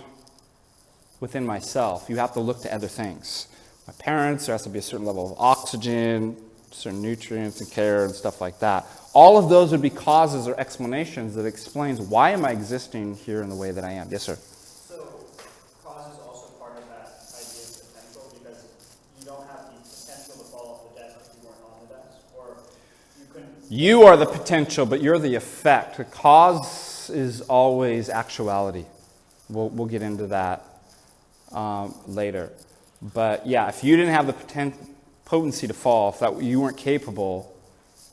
within myself. You have to look to other things. My parents, there has to be a certain level of oxygen, certain nutrients and care and stuff like that. All of those would be causes or explanations that explains why am I existing here in the way that I am. Yes, sir? So, cause is also part of that idea of potential, because you don't have the potential to fall off the desk if you weren't on the desk, or you couldn't... You are the potential, but you're the effect. The cause is always actuality. We'll get into that later. But yeah, if you didn't have the potency to fall, if that you weren't capable,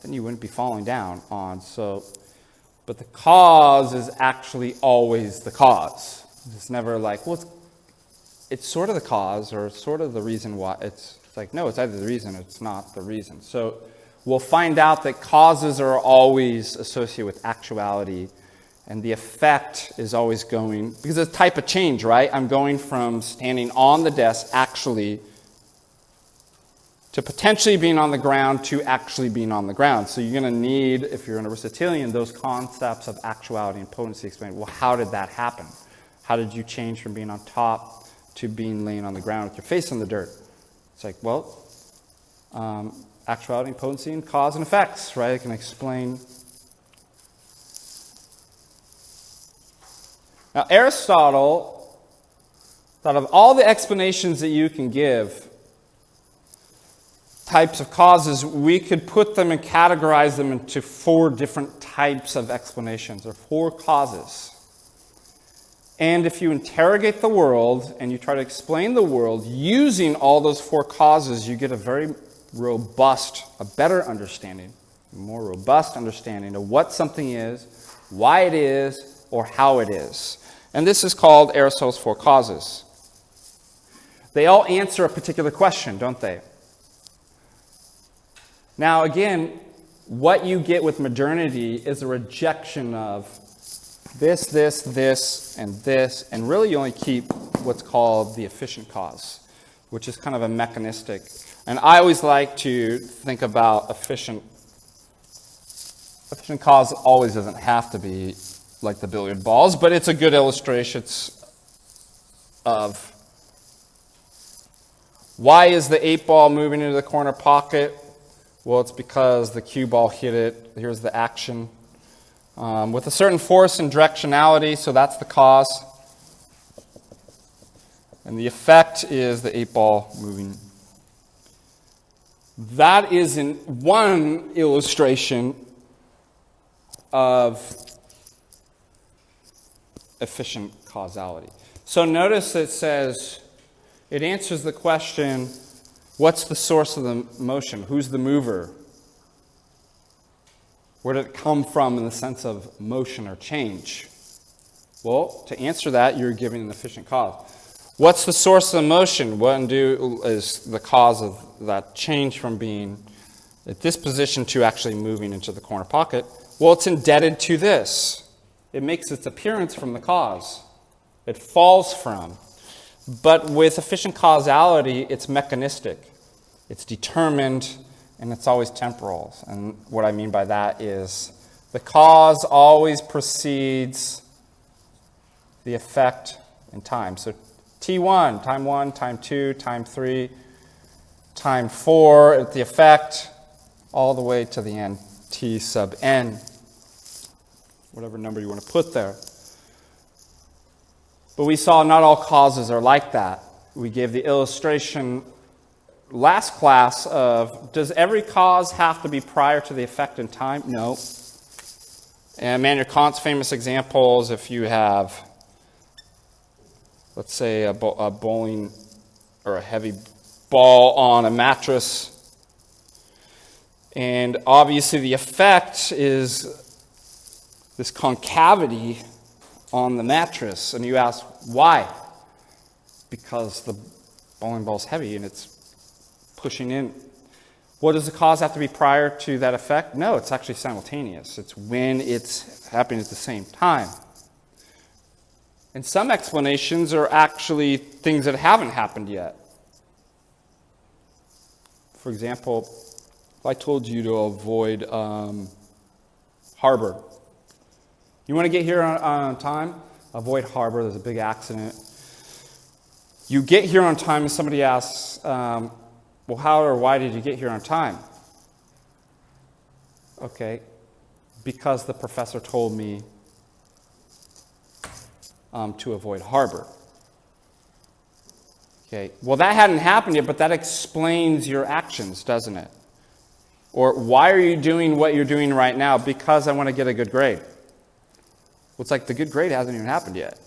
then you wouldn't be falling down on. So, but the cause is actually always the cause. It's never like, well, it's sort of the cause or sort of the reason why. It's like, no, it's either the reason or it's not the reason. So we'll find out that causes are always associated with actuality, and the effect is always going, because it's a type of change, right? I'm going from standing on the desk actually to potentially being on the ground to actually being on the ground. So you're going to need, if you're an Aristotelian, those concepts of actuality and potency explained. Well, how did that happen? How did you change from being on top to being laying on the ground with your face in the dirt? It's like, well, actuality and potency and cause and effects, right? I can explain. Now, Aristotle thought of all the explanations that you can give, types of causes, we could put them and categorize them into 4 different types of explanations, or 4 causes. And if you interrogate the world and you try to explain the world using all those 4 causes, you get a very robust, a better understanding, a more robust understanding of what something is, why it is, or how it is. And this is called Aristotle's 4 causes. They all answer a particular question, don't they? Now, again, what you get with modernity is a rejection of this, and really you only keep what's called the efficient cause, which is kind of a mechanistic. And I always like to think about efficient cause always doesn't have to be like the billiard balls, but it's a good illustration of why is the 8 ball moving into the corner pocket? Well, it's because the cue ball hit it. Here's the action. With a certain force and directionality, so that's the cause. And the effect is the 8 ball moving. That is in one illustration of efficient causality. So notice it says, it answers the question, what's the source of the motion? Who's the mover? Where did it come from in the sense of motion or change? Well, to answer that, you're giving an efficient cause. What's the source of the motion? What is the cause of that change from being at this position to actually moving into the corner pocket? Well, it's indebted to this. It makes its appearance from the cause. It falls from. But with efficient causality, it's mechanistic. It's determined, and it's always temporal. And what I mean by that is the cause always precedes the effect in time. So T1, time 2, time 3, time 4, at the effect, all the way to the end, T sub n, whatever number you want to put there. But we saw not all causes are like that. We gave the illustration last class of, does every cause have to be prior to the effect in time? No. And Immanuel Kant's famous examples, if you have, let's say, a bowling or a heavy ball on a mattress, and obviously the effect is this concavity on the mattress, and you ask, why? Because the bowling ball's heavy and it's pushing in. What does the cause have to be prior to that effect? No, it's actually simultaneous. It's when it's happening at the same time. And some explanations are actually things that haven't happened yet. For example, if I told you to avoid Harbor, you want to get here on time? Avoid Harbor, there's a big accident. You get here on time and somebody asks, well, how or why did you get here on time? Okay, because the professor told me to avoid Harbor. Okay, well, that hadn't happened yet, but that explains your actions, doesn't it? Or why are you doing what you're doing right now? Because I want to get a good grade. Well, it's like the good grade hasn't even happened yet.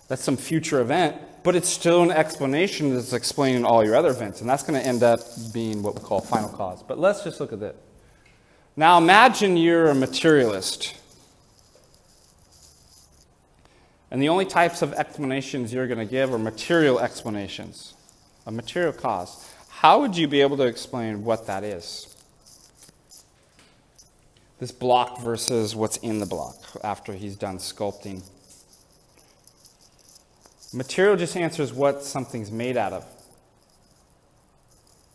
That's some future event, but it's still an explanation that's explaining all your other events, and that's going to end up being what we call final cause. But let's just look at this. Now imagine you're a materialist, and the only types of explanations you're going to give are material explanations, a material cause. How would you be able to explain what that is? This block versus what's in the block after he's done sculpting. Material just answers what something's made out of.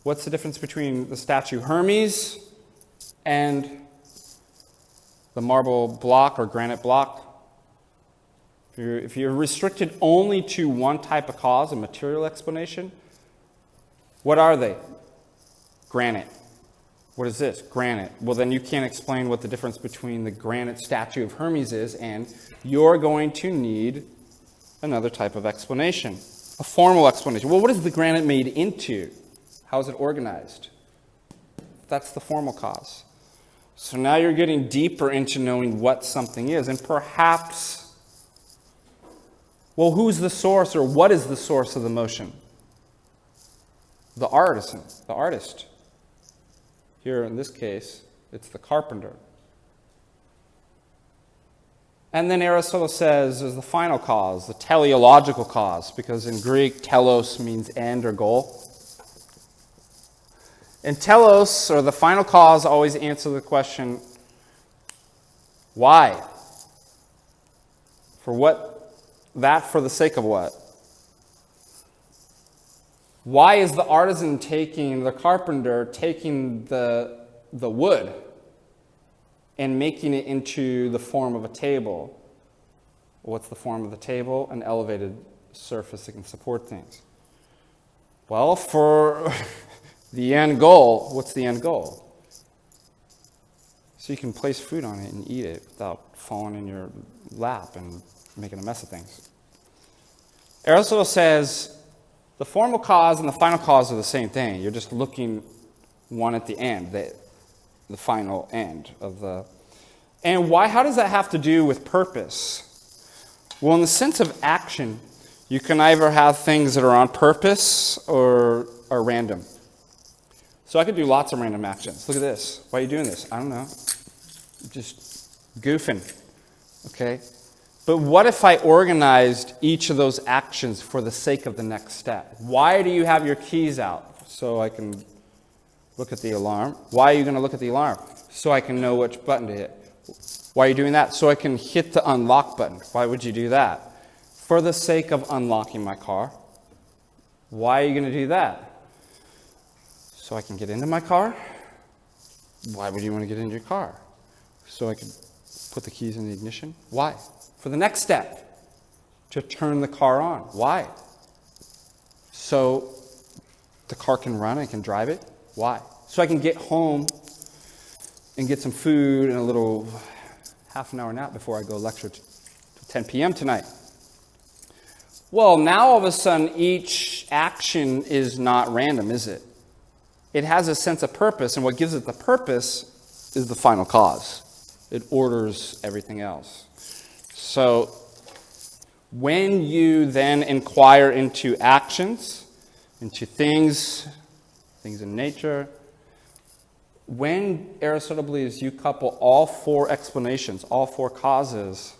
What's the difference between the statue Hermes and the marble block or granite block? If you're restricted only to one type of cause, a material explanation, what are they? Granite. What is this? Granite. Well, then you can't explain what the difference between the granite statue of Hermes is, and you're going to need another type of explanation, a formal explanation. Well, what is the granite made into? How is it organized? That's the formal cause. So now you're getting deeper into knowing what something is, and perhaps, well, who's the source, or what is the source of the motion? The artisan, the artist. Here in this case, it's the carpenter. And then Aristotle says is the final cause, the teleological cause, because in Greek, telos means end or goal. And telos, or the final cause, always answer the question, why? For what? That for the sake of what? Why is the artisan the carpenter taking the wood and making it into the form of a table? What's the form of the table? An elevated surface that can support things. Well, for the end goal, what's the end goal? So you can place food on it and eat it without falling in your lap and making a mess of things. Aristotle says the formal cause and the final cause are the same thing. You're just looking one at the end, the final end of the... And why? How does that have to do with purpose? Well, in the sense of action, you can either have things that are on purpose or are random. So I could do lots of random actions. Look at this. Why are you doing this? I don't know. Just goofing. Okay? But what if I organized each of those actions for the sake of the next step? Why do you have your keys out? So I can look at the alarm. Why are you going to look at the alarm? So I can know which button to hit. Why are you doing that? So I can hit the unlock button. Why would you do that? For the sake of unlocking my car. Why are you going to do that? So I can get into my car. Why would you want to get into your car? So I can put the keys in the ignition. Why? For the next step, to turn the car on. Why? So the car can run, I can drive it. Why? So I can get home and get some food and a little half an hour nap before I go lecture till 10 p.m. tonight. Well, now all of a sudden each action is not random, is it? It has a sense of purpose, and what gives it the purpose is the final cause. It orders everything else. So when you then inquire into actions, into things in nature, when Aristotle believes you couple all four explanations, all four causes,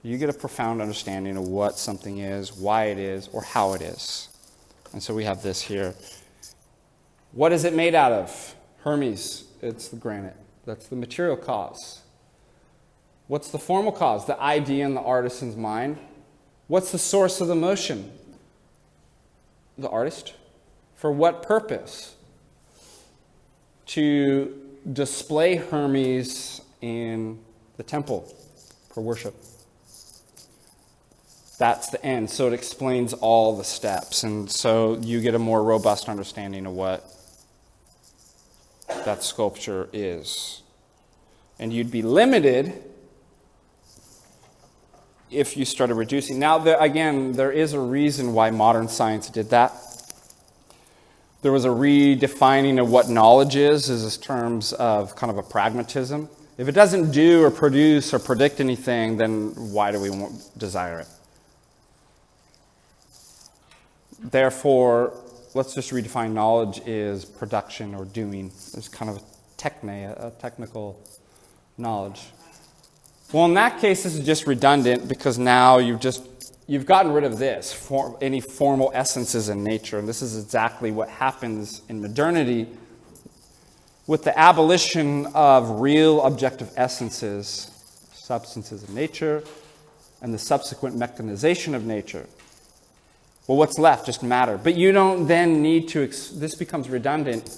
you get a profound understanding of what something is, why it is, or how it is. And so we have this here. What is it made out of? Hermes, it's the granite. That's the material cause. What's the formal cause? The idea in the artisan's mind. What's the source of the motion? The artist. For what purpose? To display Hermes in the temple for worship. That's the end. So it explains all the steps. And so you get a more robust understanding of what that sculpture is. And you'd be limited if you started reducing. Now, there is a reason why modern science did that. There was a redefining of what knowledge is in terms of kind of a pragmatism. If it doesn't do or produce or predict anything, then why do we desire it? Therefore, let's just redefine knowledge is production or doing. It's kind of a technical knowledge. Well, in that case, this is just redundant because now you've gotten rid of this, any formal essences in nature. And this is exactly what happens in modernity with the abolition of real objective essences, substances of nature, and the subsequent mechanization of nature. Well, what's left? Just matter. But you don't then need to, this becomes redundant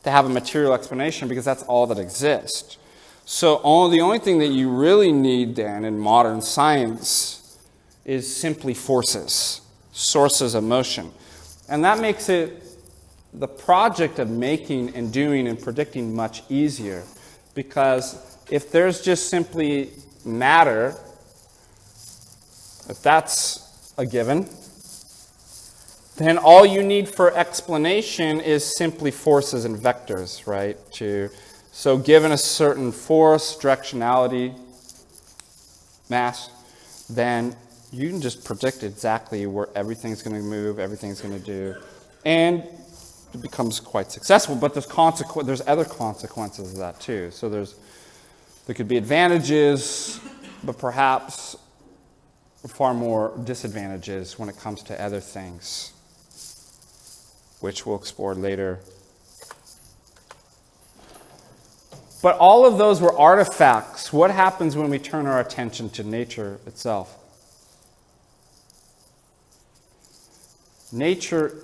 to have a material explanation because that's all that exists. So the only thing that you really need then in modern science is simply forces, sources of motion. And that makes it the project of making and doing and predicting much easier, because if there's just simply matter, if that's a given, then all you need for explanation is simply forces and vectors, right? So given a certain force, directionality, mass, then you can just predict exactly where everything's going to move, everything's going to do, and it becomes quite successful. But there's other consequences of that too. So there could be advantages, but perhaps far more disadvantages when it comes to other things, which we'll explore later. But all of those were artifacts. What happens when we turn our attention to nature itself? Nature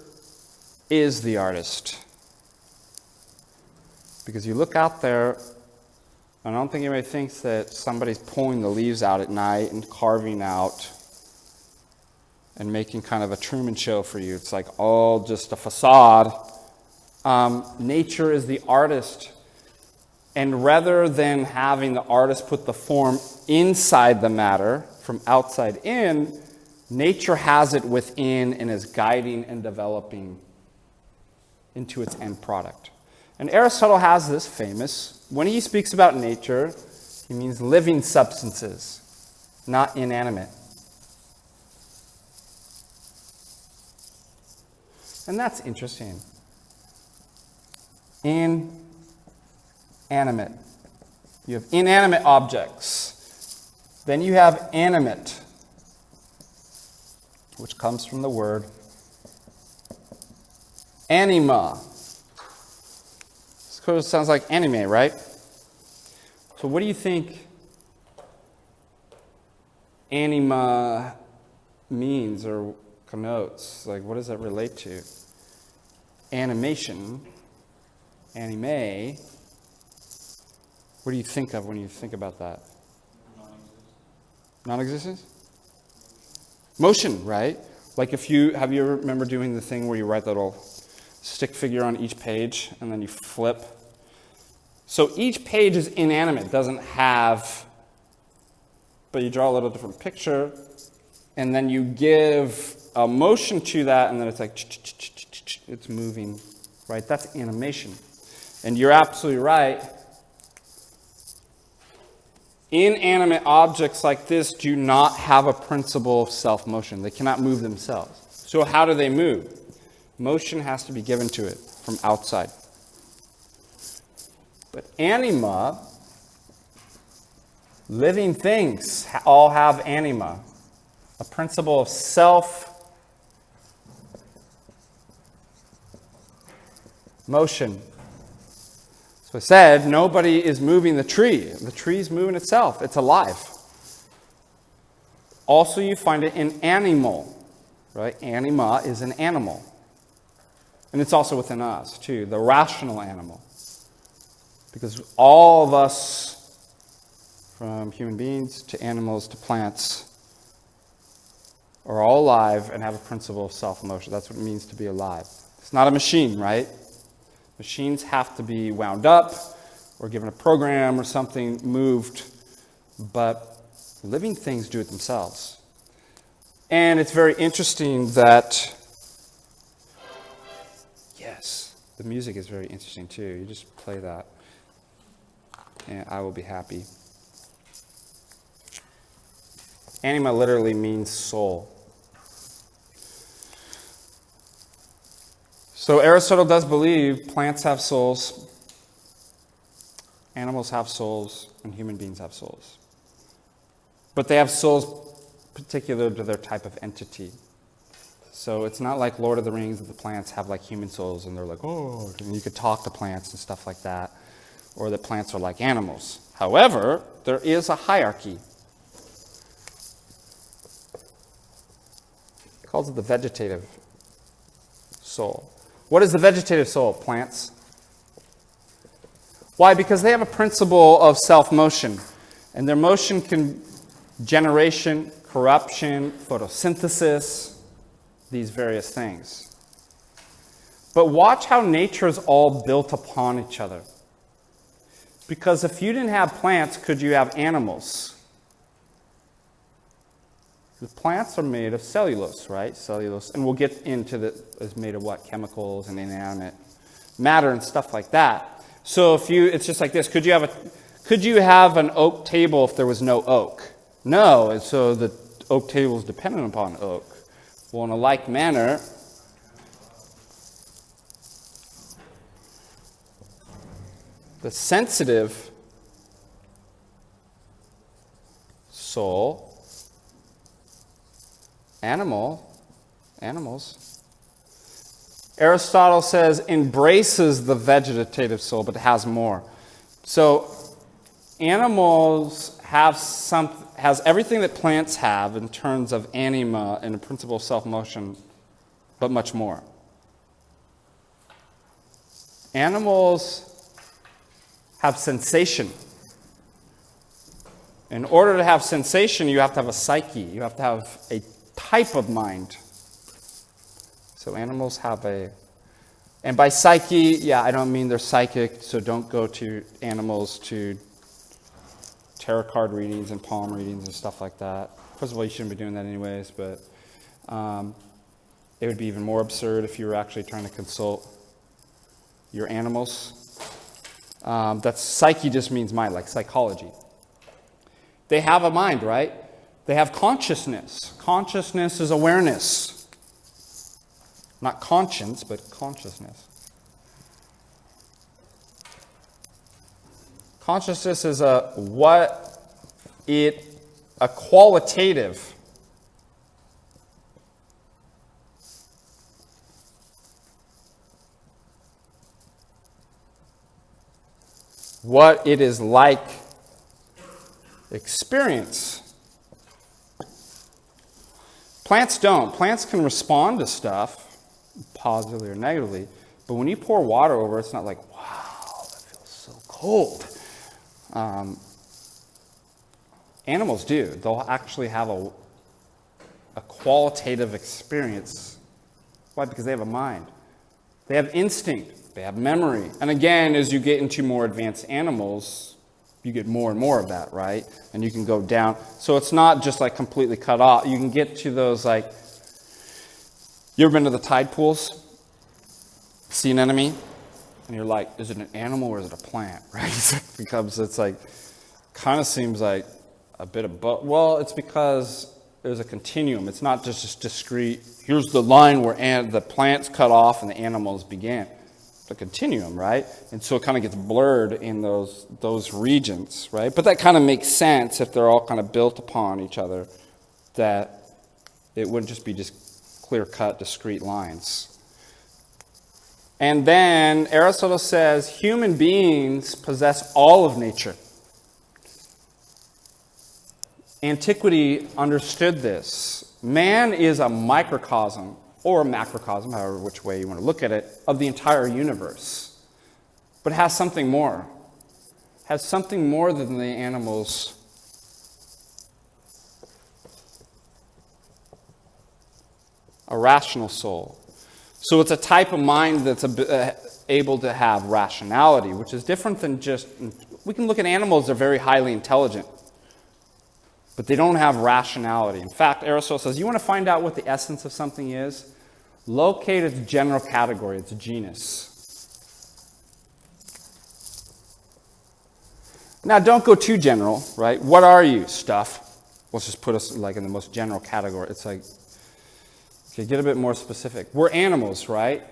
is the artist. Because you look out there, I don't think anybody thinks that somebody's pulling the leaves out at night and carving out and making kind of a Truman Show for you. It's like all just a facade. Nature is the artist. And rather than having the artist put the form inside the matter from outside in, nature has it within and is guiding and developing into its end product. And Aristotle has this famous, when he speaks about nature, he means living substances, not inanimate. And that's interesting. Inanimate. You have inanimate objects. Then you have animate, which comes from the word anima. This sounds like anime, right? So what do you think anima means or connotes? Like, what does that relate to? Animation, anime. What do you think of when you think about that? Non-existence? Motion, right? Like have you ever remember doing the thing where you write that little stick figure on each page and then you flip? So each page is inanimate, doesn't have, but you draw a little different picture and then you give a motion to that and then it's like, it's moving, right? That's animation. And you're absolutely right. Inanimate objects like this do not have a principle of self-motion. They cannot move themselves. So how do they move? Motion has to be given to it from outside. But anima, living things all have anima, a principle of self-motion. So I said, nobody is moving the tree. The tree is moving itself. It's alive. Also, you find it in animal, right? Anima is an animal. And it's also within us, too, the rational animal. Because all of us, from human beings to animals to plants, are all alive and have a principle of self-motion. That's what it means to be alive. It's not a machine, right? Machines have to be wound up or given a program or something moved, but living things do it themselves. And it's very interesting that, yes, the music is very interesting too. You just play that, and I will be happy. Anima literally means soul. So Aristotle does believe plants have souls, animals have souls, and human beings have souls. But they have souls particular to their type of entity. So it's not like Lord of the Rings that the plants have like human souls and they're like, oh, and you could talk to plants and stuff like that, or that plants are like animals. However, there is a hierarchy. He calls it the vegetative soul. What is the vegetative soul? Plants. Why? Because they have a principle of self-motion. And their motion can generation, corruption, photosynthesis, these various things. But watch how nature is all built upon each other. Because if you didn't have plants, could you have animals? The plants are made of cellulose, right? Cellulose. And we'll get into it's made of what? Chemicals and inanimate matter and stuff like that. So it's just like this. Could you have an oak table if there was no oak? No. And so the oak table is dependent upon oak. Well, in a like manner, the sensitive soul, animals, Aristotle says embraces the vegetative soul, but has more. So animals has everything that plants have in terms of anima and a principle of self-motion, but much more. Animals have sensation. In order to have sensation, you have to have a psyche. You have to have a type of mind. So animals have and by psyche, I don't mean they're psychic, so don't go to animals to tarot card readings and palm readings and stuff like that. First of all, you shouldn't be doing that anyways, but it would be even more absurd if you were actually trying to consult your animals. That's psyche just means mind, like psychology. They have a mind, right? They have consciousness. Consciousness is awareness. Not conscience, but consciousness. Consciousness is a qualitative. What it is like experience. Plants don't. Plants can respond to stuff, positively or negatively, but when you pour water over it, it's not like, wow, that feels so cold. Animals do. They'll actually have a qualitative experience. Why? Because they have a mind. They have instinct. They have memory. And again, as you get into more advanced animals, you get more and more of that, right? And you can go down. So it's not just like completely cut off. You can get to those like, you ever been to the tide pools? Sea anemone? And you're like, is it an animal or is it a plant, right? Because it's like, kind of seems like a bit of both. Well, it's because there's a continuum. It's not just discrete. Here's the line where the plants cut off and the animals began. It's a continuum, right? And so it kind of gets blurred in those regions, right? But that kind of makes sense if they're all kind of built upon each other, that it wouldn't just be just clear-cut, discrete lines. And then Aristotle says human beings possess all of nature. Antiquity understood this. Man is a microcosm, or a macrocosm, however which way you want to look at it, of the entire universe. But it has something more. It has something more than the animals. A rational soul. So it's a type of mind that's able to have rationality, which is different than just... We can look at animals, they're very highly intelligent. But they don't have rationality. In fact, Aristotle says, you want to find out what the essence of something is? Locate its general category, its genus. Now, don't go too general, right? What are you? Stuff. Let's just put us like in the most general category. It's like, okay, get a bit more specific. We're animals, right?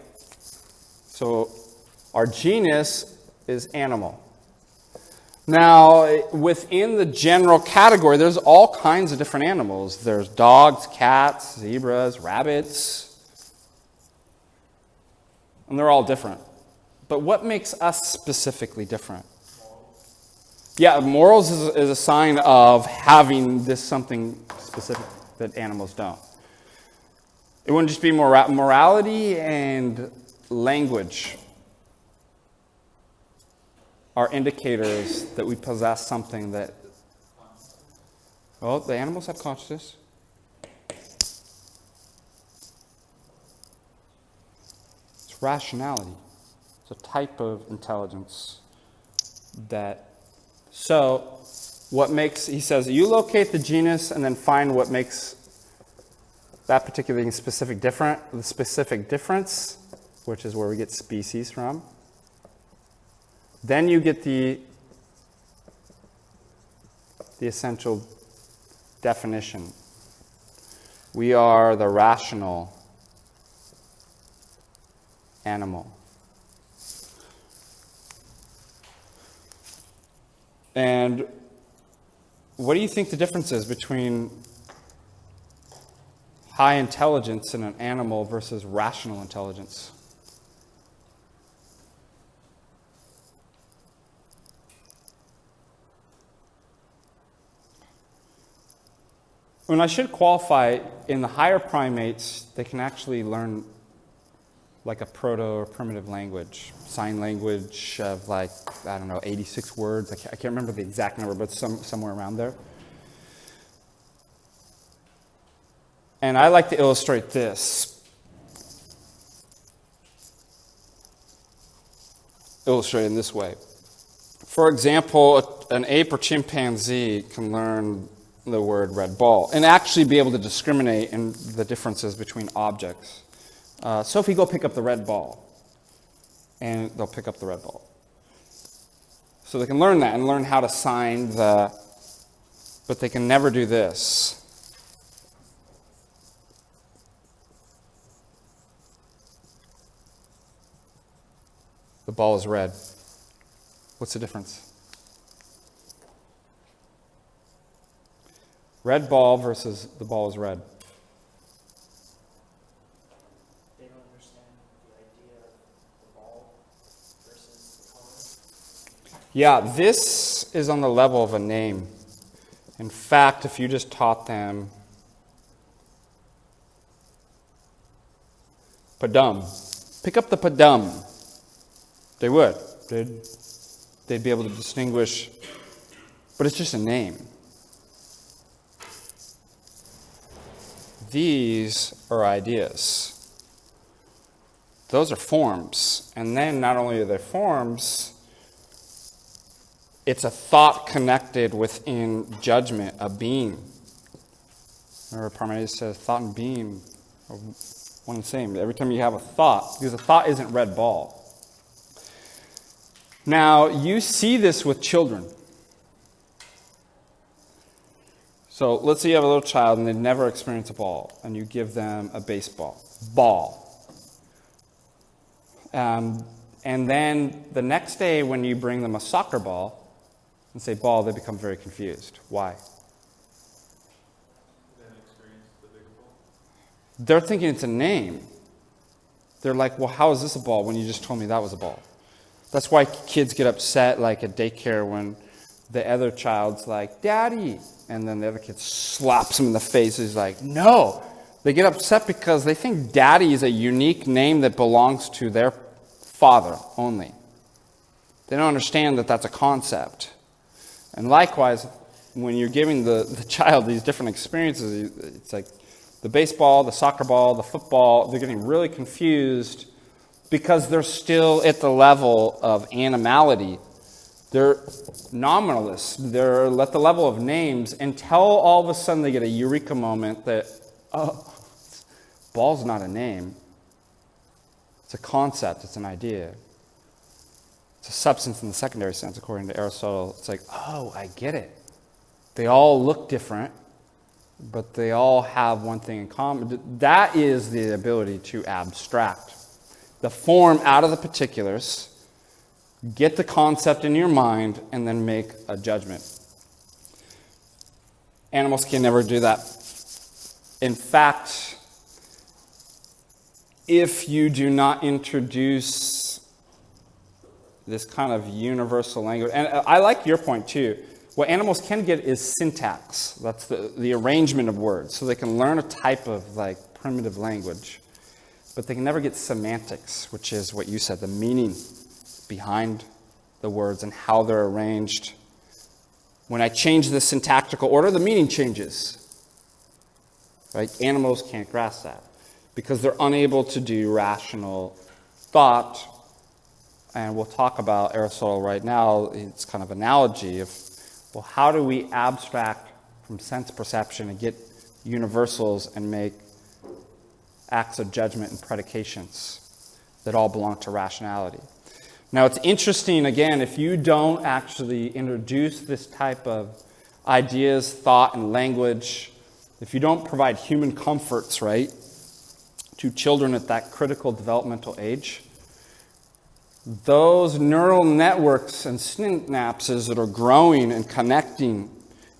So our genus is animal. Now, within the general category, there's all kinds of different animals. There's dogs, cats, zebras, rabbits. And they're all different. But what makes us specifically different? Yeah, morals is a sign of having this something specific that animals don't. It wouldn't just be morality and language are indicators that we possess something that... Well, the animals have consciousness. It's rationality. It's a type of intelligence that... So, what makes... He says, you locate the genus and then find what makes that particular thing specific different. The specific difference, which is where we get species from. Then you get the essential definition. We are the rational animal. And what do you think the difference is between high intelligence in an animal versus rational intelligence? When I should qualify, in the higher primates, they can actually learn like a proto or primitive language, sign language of 86 words. I can't remember the exact number, but somewhere around there. And I like to illustrate this. Illustrate in this way. For example, an ape or chimpanzee can learn the word red ball and actually be able to discriminate in the differences between objects. Sophie, go pick up the red ball. And they'll pick up the red ball. So they can learn that and learn how to sign the... But they can never do this. The ball is red. What's the difference? Red ball versus the ball is red. They don't understand the idea of the ball versus the color. Yeah, this is on the level of a name. In fact, if you just taught them padum, pick up the padum, they would. They'd be able to distinguish, but it's just a name. These are ideas. Those are forms. And then not only are they forms, it's a thought connected within judgment, a being. Remember, Parmenides says thought and being are one and the same. Every time you have a thought, because a thought isn't red ball. Now, you see this with children. So let's say you have a little child and they've never experienced a ball, and you give them a baseball ball. And then the next day when you bring them a soccer ball and say ball, they become very confused. Why? They're thinking it's a name. They're like, well, how is this a ball when you just told me that was a ball? That's why kids get upset like at daycare when the other child's like, Daddy. And then the other kid slaps him in the face. He's like, no. They get upset because they think Daddy is a unique name that belongs to their father only. They don't understand that that's a concept. And likewise, when you're giving the child these different experiences, it's like the baseball, the soccer ball, the football, they're getting really confused because they're still at the level of animality. They're nominalists. They're at the level of names until all of a sudden they get a eureka moment that, oh, ball's not a name. It's a concept. It's an idea. It's a substance in the secondary sense, according to Aristotle. It's like, oh, I get it. They all look different, but they all have one thing in common. That is the ability to abstract. the form out of the particulars, get the concept in your mind, and then make a judgment. Animals can never do that. In fact, if you do not introduce this kind of universal language, and I like your point too, what animals can get is syntax. That's the arrangement of words. So they can learn a type of like primitive language, but they can never get semantics, which is what you said, the meaning behind the words and how they're arranged. When I change the syntactical order, the meaning changes. Right? Animals can't grasp that because they're unable to do rational thought. And we'll talk about Aristotle right now. It's kind of analogy of, well, how do we abstract from sense perception and get universals and make acts of judgment and predications that all belong to rationality? Now, it's interesting, again, if you don't actually introduce this type of ideas, thought, and language, if you don't provide human comforts, right, to children at that critical developmental age, those neural networks and synapses that are growing and connecting,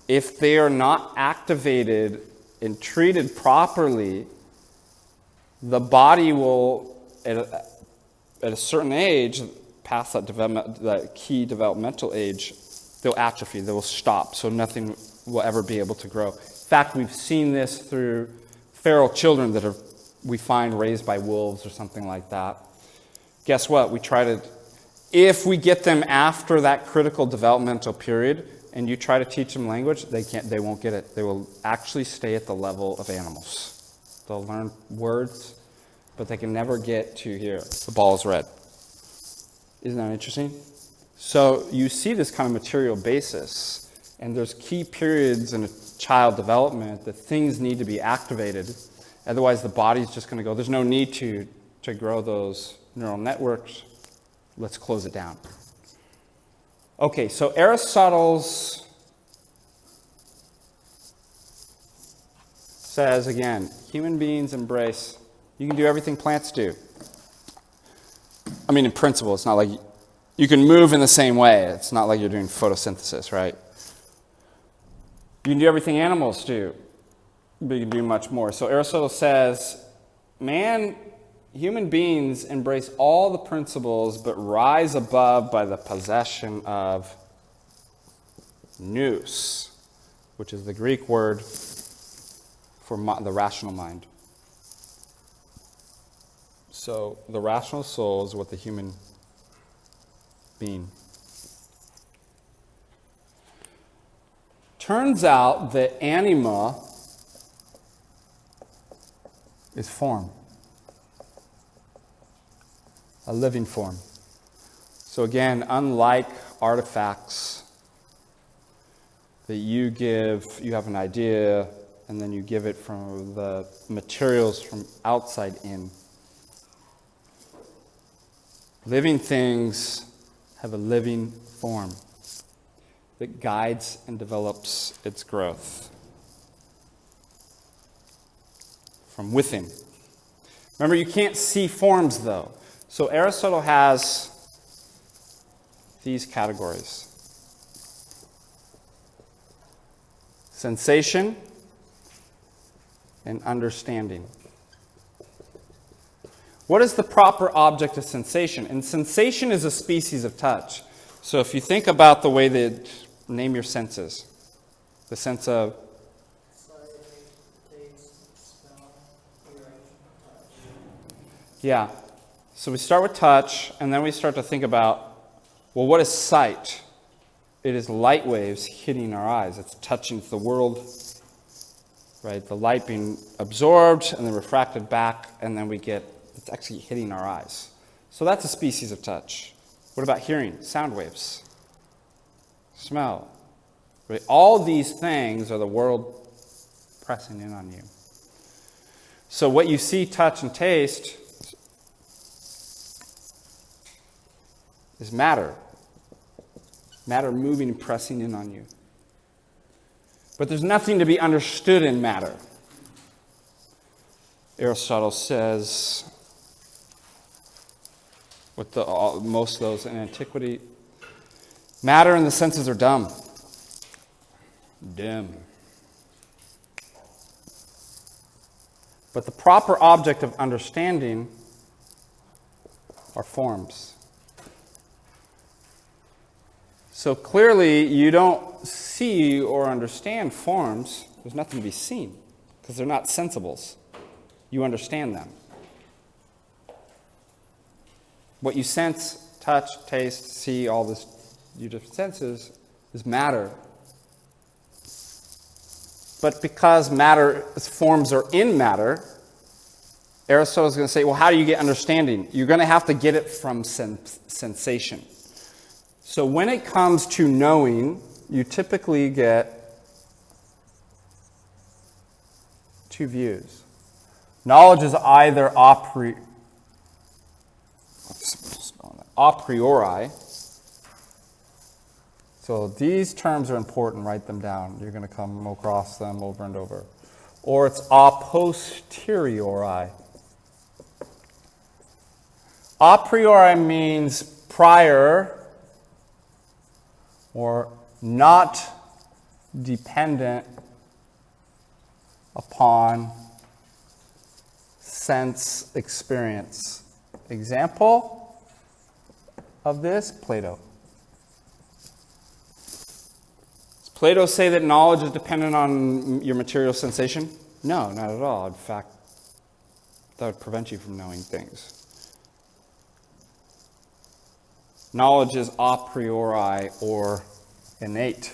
if they are not activated and treated properly, the body will, at a certain age, past that key developmental age, they'll atrophy, they will stop, so nothing will ever be able to grow. In fact, we've seen this through feral children that we find raised by wolves or something like that. Guess what? If we get them after that critical developmental period and you try to teach them language, they won't get it. They will actually stay at the level of animals. They'll learn words, but they can never get to here. The ball is red. Isn't that interesting? So you see this kind of material basis, and there's key periods in a child development that things need to be activated. Otherwise, the body's just going to go, there's no need to grow those neural networks. Let's close it down. Okay, so Aristotle's says, again, human beings embrace, you can do everything plants do. I mean, in principle, it's not like you can move in the same way. It's not like you're doing photosynthesis, right? You can do everything animals do, but you can do much more. So Aristotle says, human beings embrace all the principles, but rise above by the possession of nous, which is the Greek word for the rational mind. So the rational soul is what the human being. Turns out that anima is form. A living form. So again, unlike artifacts that you have an idea and then you give it from the materials from outside in. Living things have a living form that guides and develops its growth from within. Remember, you can't see forms, though. So Aristotle has these categories. Sensation and understanding. What is the proper object of sensation? And sensation is a species of touch. So if you think about the way that name your senses, the sense of sight, taste, smell, hearing, touch. Yeah. So we start with touch, and then we start to think about, well, what is sight? It is light waves hitting our eyes. It's touching the world, right? The light being absorbed and then refracted back, and then it's actually hitting our eyes. So that's a species of touch. What about hearing? Sound waves. Smell. Right? All these things are the world pressing in on you. So what you see, touch, and taste is matter. Matter moving and pressing in on you. But there's nothing to be understood in matter. Aristotle says, with most of those in antiquity. Matter and the senses are dumb. Dim. But the proper object of understanding are forms. So clearly, you don't see or understand forms. There's nothing to be seen because they're not sensibles. You understand them. What you sense, touch, taste, see, all this, your different senses, is matter. But because forms are in matter, Aristotle is going to say, well, how do you get understanding? You're going to have to get it from sensation. So when it comes to knowing, you typically get two views. Knowledge is either a priori. So these terms are important. Write them down. You're going to come across them over and over. Or it's a posteriori. A priori means prior or not dependent upon sense experience. Example of this, Plato. Does Plato say that knowledge is dependent on your material sensation? No, not at all. In fact, that would prevent you from knowing things. Knowledge is a priori or innate.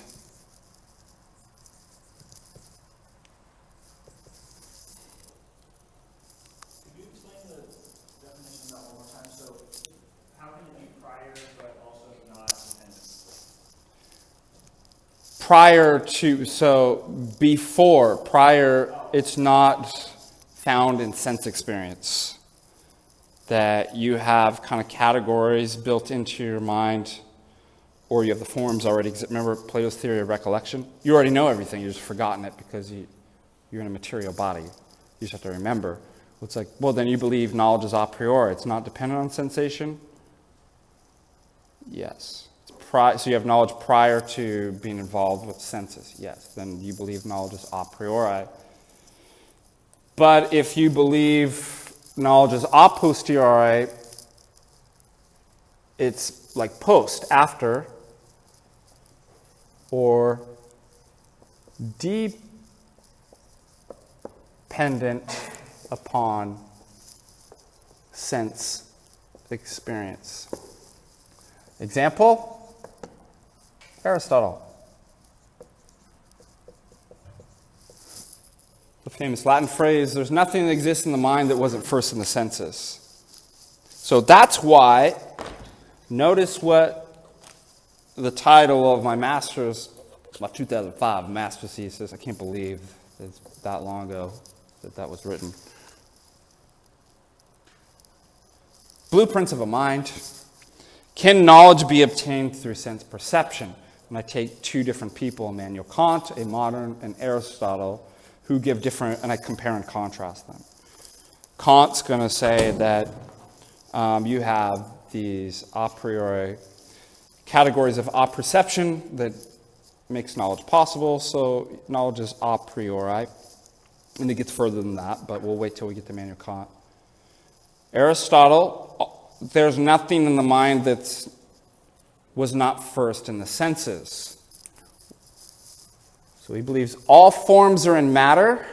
Could you explain the definition of that one more time? So, how can it be prior but also not dependent? Prior to, so before, prior, it's not found in sense experience. That you have kind of categories built into your mind, or you have the forms already. Remember Plato's theory of recollection? You already know everything, you've just forgotten it because you're in a material body. You just have to remember. It's like, well, then you believe knowledge is a priori. It's not dependent on sensation? Yes. So you have knowledge prior to being involved with senses? Yes. Then you believe knowledge is a priori. But if you believe knowledge is a posteriori, it's like post, after, or dependent upon sense experience. Example, Aristotle. The famous Latin phrase, there's nothing that exists in the mind that wasn't first in the senses. So that's why, notice what the title of my master's, my 2005 master's thesis, I can't believe it's that long ago that was written. Blueprints of a mind. Can knowledge be obtained through sense perception? And I take two different people, Immanuel Kant, a modern, and Aristotle, who give different, and I compare and contrast them. Kant's going to say that you have these a priori categories of apperception that makes knowledge possible, so knowledge is a priori. And it gets further than that, but we'll wait till we get to Immanuel Kant. Aristotle, there's nothing in the mind that was not first in the senses. So he believes all forms are in matter.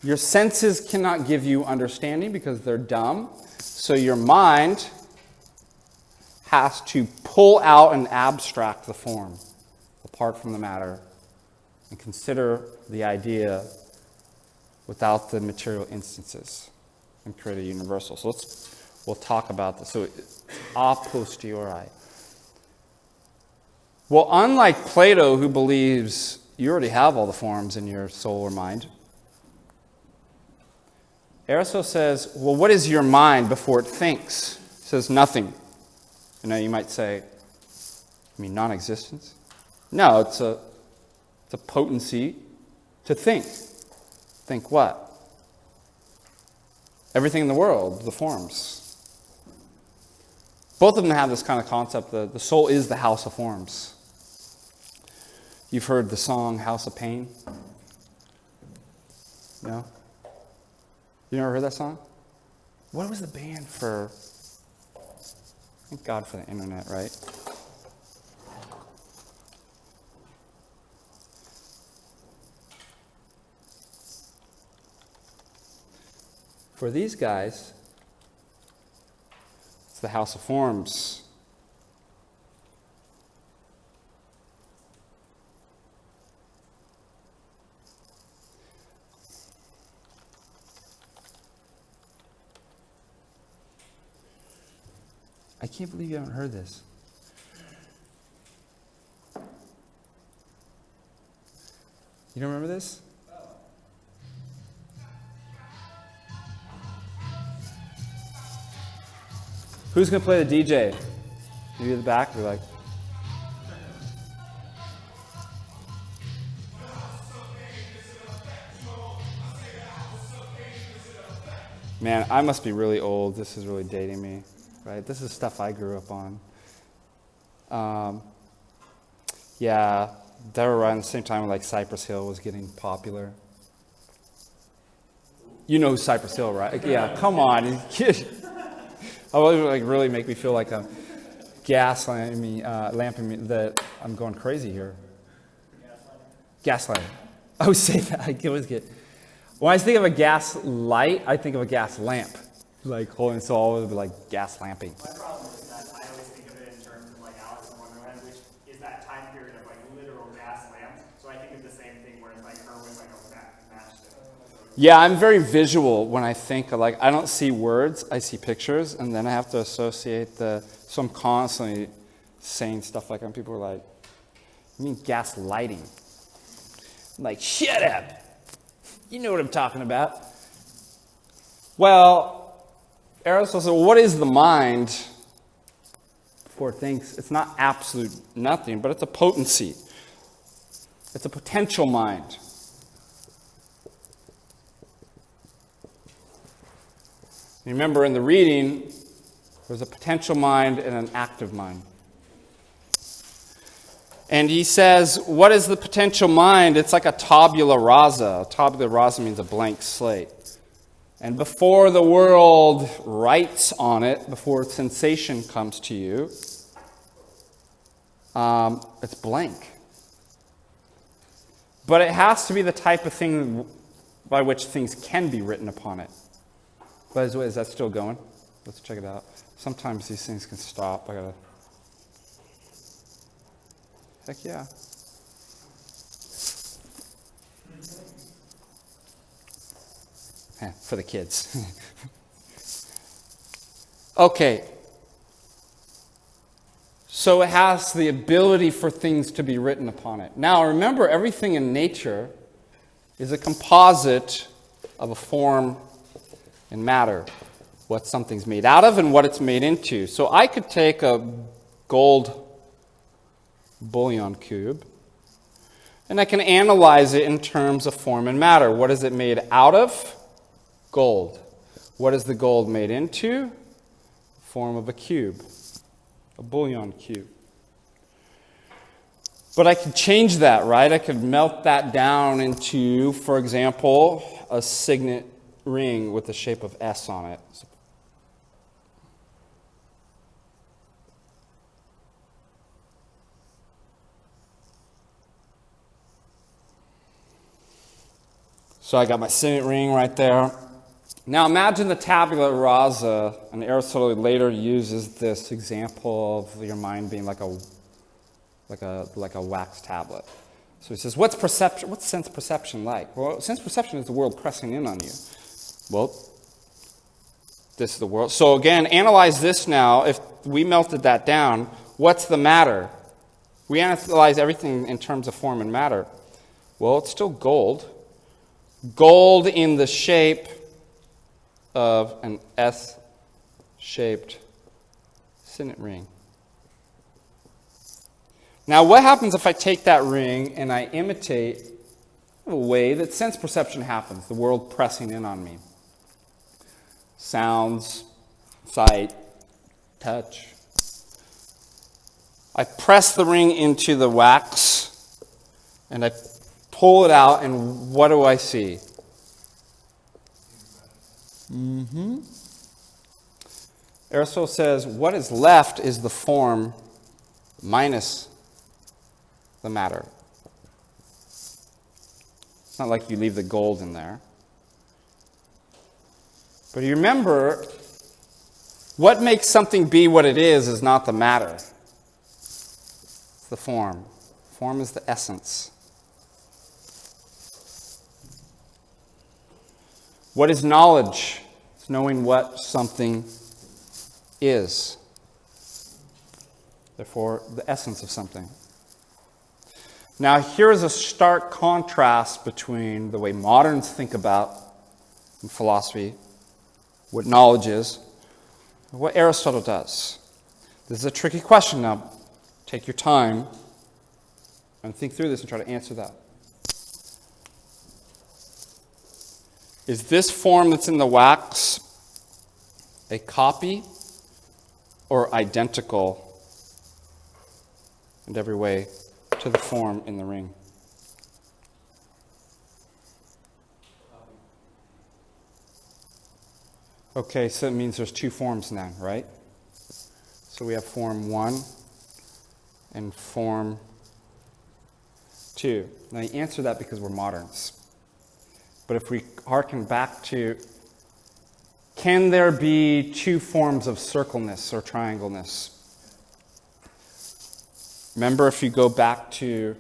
Your senses cannot give you understanding because they're dumb. So your mind has to pull out and abstract the form apart from the matter and consider the idea without the material instances and create a universal. So we'll talk about this. So a posteriori. Well, unlike Plato, who believes you already have all the forms in your soul or mind, Aristotle says, well, what is your mind before it thinks? He says nothing. You might say, non-existence? No, it's a potency to think. Think what? Everything in the world, the forms. Both of them have this kind of concept that the soul is the house of forms. You've heard the song House of Pain? No? You never heard that song? What was the band for? Thank God for the internet, right? For these guys, it's the house of forms. I can't believe you haven't heard this. You don't remember this? Who's going to play the DJ? You at the back? You're like... Man, I must be really old. This is really dating me, right? This is stuff I grew up on. Yeah, they were around the same time like Cypress Hill was getting popular. You know Cypress Hill, right? Like, yeah, come on. I was like really make me feel like a lamping me that I'm going crazy here. Gaslighting. Oh, say that. I always get. When I think of a gas light, I think of a gas lamp. Like holding, so all would be like gas lamping. My problem is that I always think of it in terms of like Alice in Wonderland, which is that time period of like literal gas lamps. So I think of the same thing where it's like her with like a matchstick. Yeah, I'm very visual when I think of like, I don't see words, I see pictures, and then I have to associate so I'm constantly saying stuff like, and people are like, you mean gas lighting? I'm like, shut up. You know what I'm talking about. Well, Aristotle said, well, what is the mind? Before it thinks, it's not absolute nothing, but it's a potency. It's a potential mind. You remember in the reading, there's a potential mind and an active mind. And he says, what is the potential mind? It's like a tabula rasa. Tabula rasa means a blank slate. And before the world writes on it, before sensation comes to you, it's blank. But it has to be the type of thing by which things can be written upon it. By the way, is that still going? Let's check it out. Sometimes these things can stop. I gotta... Heck yeah. For the kids. Okay. So it has the ability for things to be written upon it. Now remember, everything in nature is a composite of a form and matter. What something's made out of and what it's made into. So I could take a gold bullion cube, and I can analyze it in terms of form and matter. What is it made out of? Gold. What is the gold made into? Form of a cube, a bullion cube. But I could change that, right? I could melt that down into, for example, a signet ring with the shape of S on it. So I got my signet ring right there. Now imagine the tabula rasa, and Aristotle later uses this example of your mind being like a wax tablet. So he says, what's perception? What's sense perception like? Well, sense perception is the world pressing in on you. Well, this is the world. So again, analyze this now. If we melted that down, what's the matter? We analyze everything in terms of form and matter. Well, it's still gold. Gold in the shape of an S-shaped signet ring. Now, what happens if I take that ring and I imitate a way that sense perception happens, the world pressing in on me? Sounds, sight, touch, I press the ring into the wax, and I pull it out, and what do I see? Aristotle says what is left is the form minus the matter. It's not like you leave the gold in there. But you remember, what makes something be what it is not the matter. It's the form. Form is the essence. What is knowledge? It's knowing what something is. Therefore, the essence of something. Now, here is a stark contrast between the way moderns think about in philosophy, what knowledge is, and what Aristotle does. This is a tricky question. Now, take your time and think through this and try to answer that. Is this form that's in the wax a copy or identical in every way to the form in the ring? Okay, so it means there's two forms now, right? So we have form 1 and form 2. Now you answer that because we're moderns. But if we hearken back to, can there be two forms of circleness or triangleness? Remember, if you go back to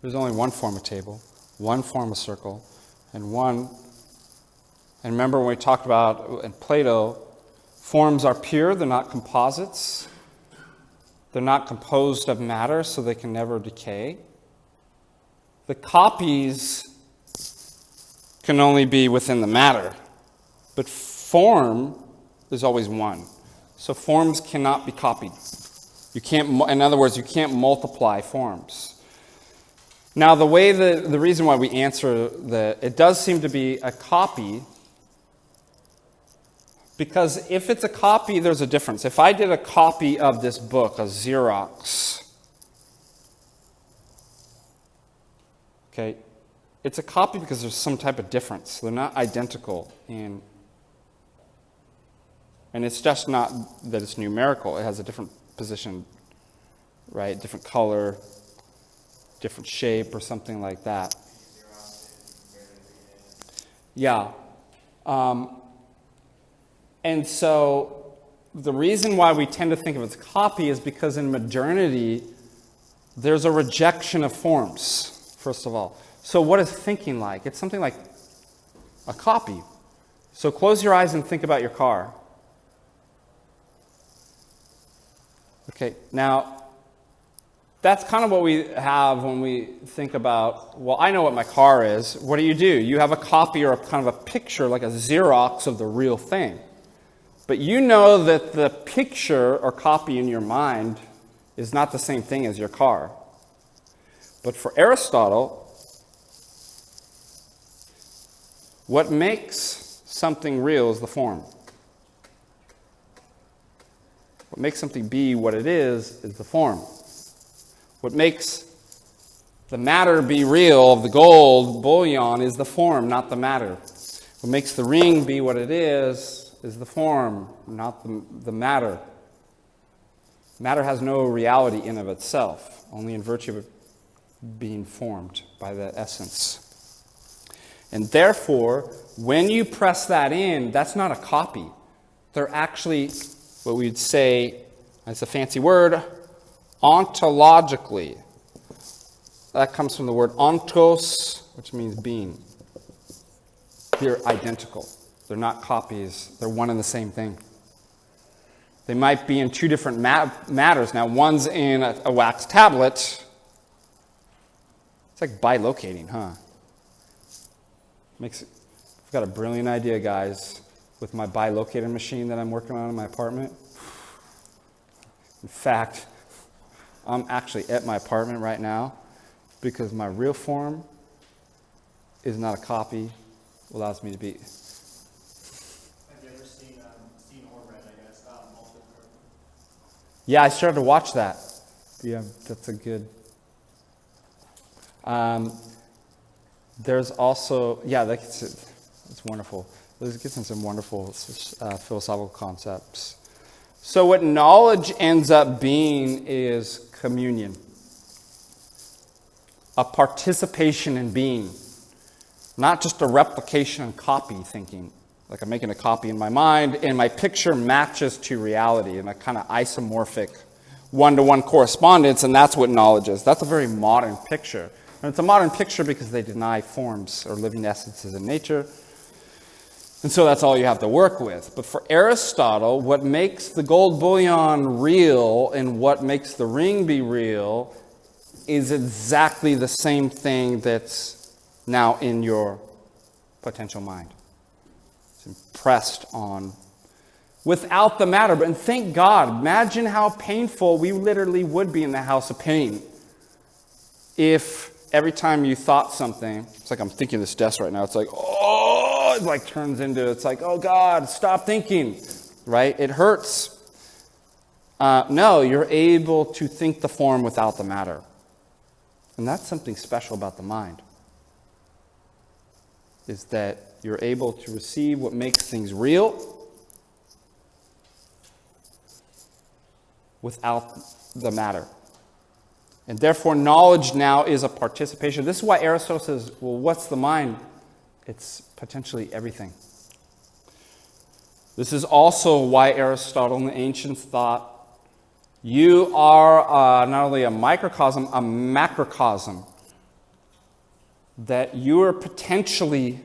there's only one form of table, one form of circle, and remember when we talked about in Plato, forms are pure, they're not composites. They're not composed of matter, so they can never decay. The copies can only be within the matter, but form is always one. So forms cannot be copied. You can't, in other words, you can't multiply forms. Now, the reason why we answer that, it does seem to be a copy, because if it's a copy, there's a difference. If I did a copy of this book, a Xerox, okay, it's a copy because there's some type of difference. They're not identical and it's just not that it's numerical. It has a different position, right? Different color, different shape, or something like that. Yeah. And so the reason why we tend to think of it as a copy is because in modernity, there's a rejection of forms, first of all. So what is thinking like? It's something like a copy. So close your eyes and think about your car. Okay, now, that's kind of what we have when we think about, well, I know what my car is. What do? You have a copy or a kind of a picture, like a Xerox of the real thing. But you know that the picture or copy in your mind is not the same thing as your car. But for Aristotle, what makes something real is the form. What makes something be what it is the form. What makes the matter be real, the gold, bullion, is the form, not the matter. What makes the ring be what it is the form, not the matter. Matter has no reality in of itself, only in virtue of it being formed by that essence. And therefore, when you press that in, that's not a copy. They're actually, what we'd say, it's a fancy word, ontologically. That comes from the word ontos, which means being. They're identical. They're not copies. They're one and the same thing. They might be in two different matters. Now, one's in a wax tablet. It's like bilocating, huh? I've got a brilliant idea, guys, with my bilocator machine that I'm working on in my apartment. In fact, I'm actually at my apartment right now because my real form is not a copy allows me to be. Have you ever seen or read, I guess, Multiple Purpose? Yeah, I started to watch that. Yeah, that's a good. There's also, it's wonderful. This gets into some wonderful philosophical concepts. So what knowledge ends up being is communion. A participation in being. Not just a replication and copy thinking. Like I'm making a copy in my mind and my picture matches to reality in a kind of isomorphic one-to-one correspondence, and that's what knowledge is. That's a very modern picture. And it's a modern picture because they deny forms or living essences in nature. And so that's all you have to work with. But for Aristotle, what makes the gold bullion real and what makes the ring be real is exactly the same thing that's now in your potential mind. It's impressed on without the matter. And thank God, imagine how painful we literally would be in the house of pain if every time you thought something, it's like I'm thinking this desk right now, it's like, oh, it like turns into, it's like, oh God, stop thinking, right? It hurts. No, you're able to think the form without the matter. And that's something special about the mind, is that you're able to receive what makes things real without the matter. And therefore, knowledge now is a participation. This is why Aristotle says, well, what's the mind? It's potentially everything. This is also why Aristotle and the ancients thought you are not only a microcosm, a macrocosm. That you are potentially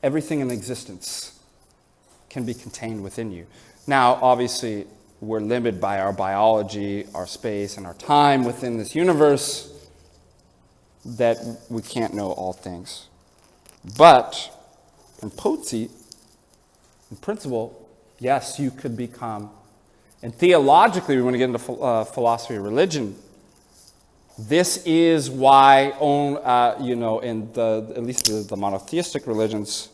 everything in existence can be contained within you. Now, obviously, we're limited by our biology, our space, and our time within this universe that we can't know all things. But in potency, in principle, yes, you could become. And theologically, we want to get into philosophy of religion. This is why, in at least the monotheistic religions,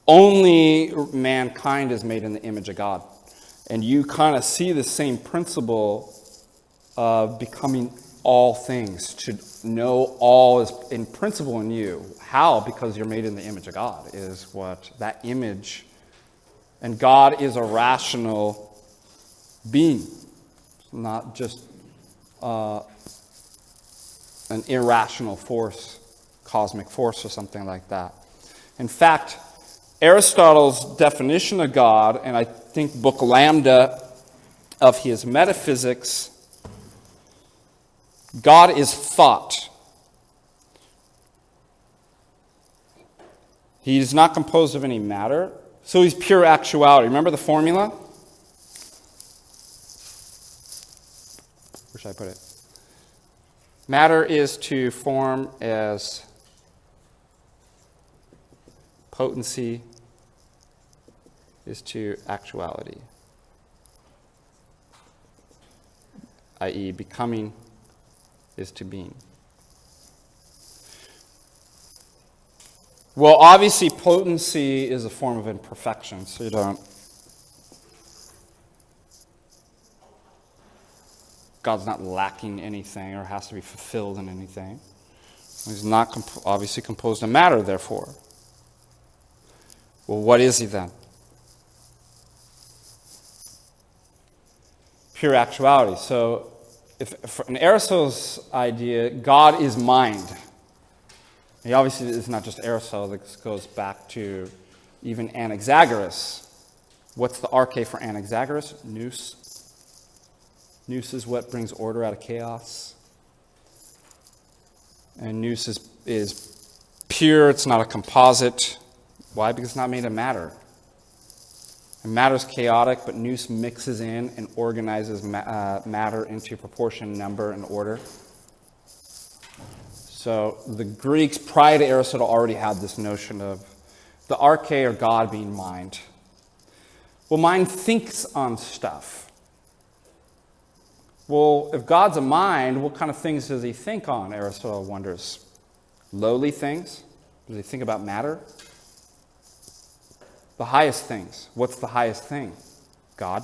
only mankind is made in the image of God. And you kind of see the same principle of becoming all things, to know all is in principle in you. How? Because you're made in the image of God is what that image. And God is a rational being, not just an irrational force, cosmic force or something like that. In fact, Aristotle's definition of God, and I think Book Lambda of his Metaphysics, God is thought. He is not composed of any matter, so he's pure actuality. Remember the formula? Where should I put it? Matter is to form as potency is to actuality, i.e. becoming is to being. Well, obviously potency is a form of imperfection, so you don't. God's not lacking anything or has to be fulfilled in anything. He's not obviously composed of matter, therefore. Well, what is he then? Pure actuality. So, if in Aristotle's idea, God is mind. He obviously is not just Aristotle. This goes back to even Anaxagoras. What's the arche for Anaxagoras? Nous. Nous is what brings order out of chaos. And nous is pure. It's not a composite. Why? Because it's not made of matter. And matter's chaotic, but nous mixes in and organizes matter into proportion, number, and order. So the Greeks, prior to Aristotle, already had this notion of the arche, or God, being mind. Well, mind thinks on stuff. Well, if God's a mind, what kind of things does he think on, Aristotle wonders? Lowly things? Do they think about matter? The highest things. What's the highest thing? God.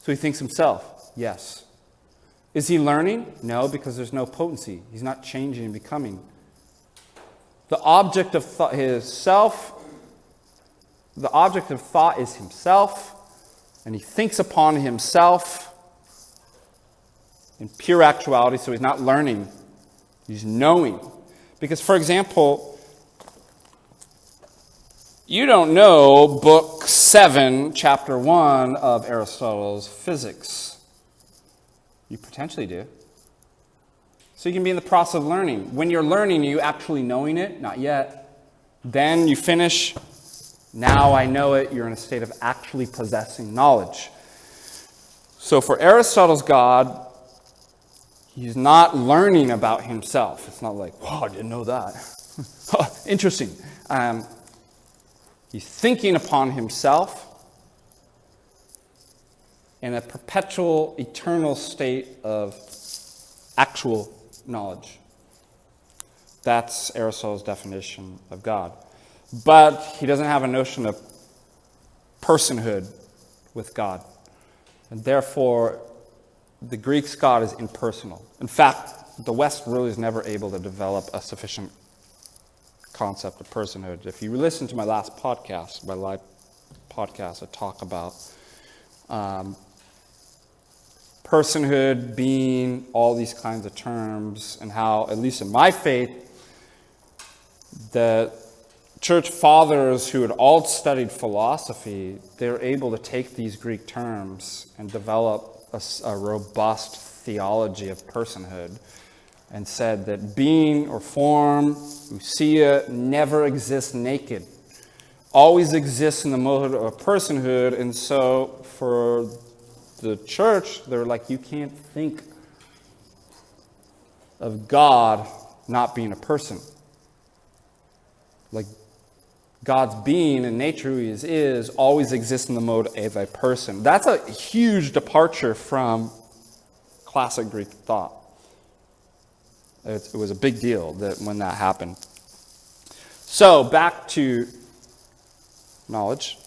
So he thinks himself. Yes. Is he learning? No, because there's no potency. He's not changing and becoming. The object of thought, the object of thought is himself, and he thinks upon himself in pure actuality, so he's not learning, he's knowing. Because, for example, you don't know book 7, chapter 1 of Aristotle's Physics. You potentially do. So you can be in the process of learning. When you're learning, are you actually knowing it? Not yet. Then you finish. Now I know it. You're in a state of actually possessing knowledge. So for Aristotle's God, he's not learning about himself. It's not like, wow, I didn't know that. Interesting. He's thinking upon himself in a perpetual, eternal state of actual knowledge. That's Aristotle's definition of God. But he doesn't have a notion of personhood with God. And therefore, the Greek's God is impersonal. In fact, the West really is never able to develop a sufficient concept of personhood. If you listen to my live podcast, I talk about personhood, being, all these kinds of terms, and how, at least in my faith, the church fathers who had all studied philosophy, they're able to take these Greek terms and develop a robust theology of personhood, and said that being or form, ousia, never exists naked, always exists in the mode of personhood. And so for the church, they're like, you can't think of God not being a person. Like, God's being and nature, who he is, always exists in the mode of a person. That's a huge departure from classic Greek thought. It was a big deal when that happened. So, back to knowledge.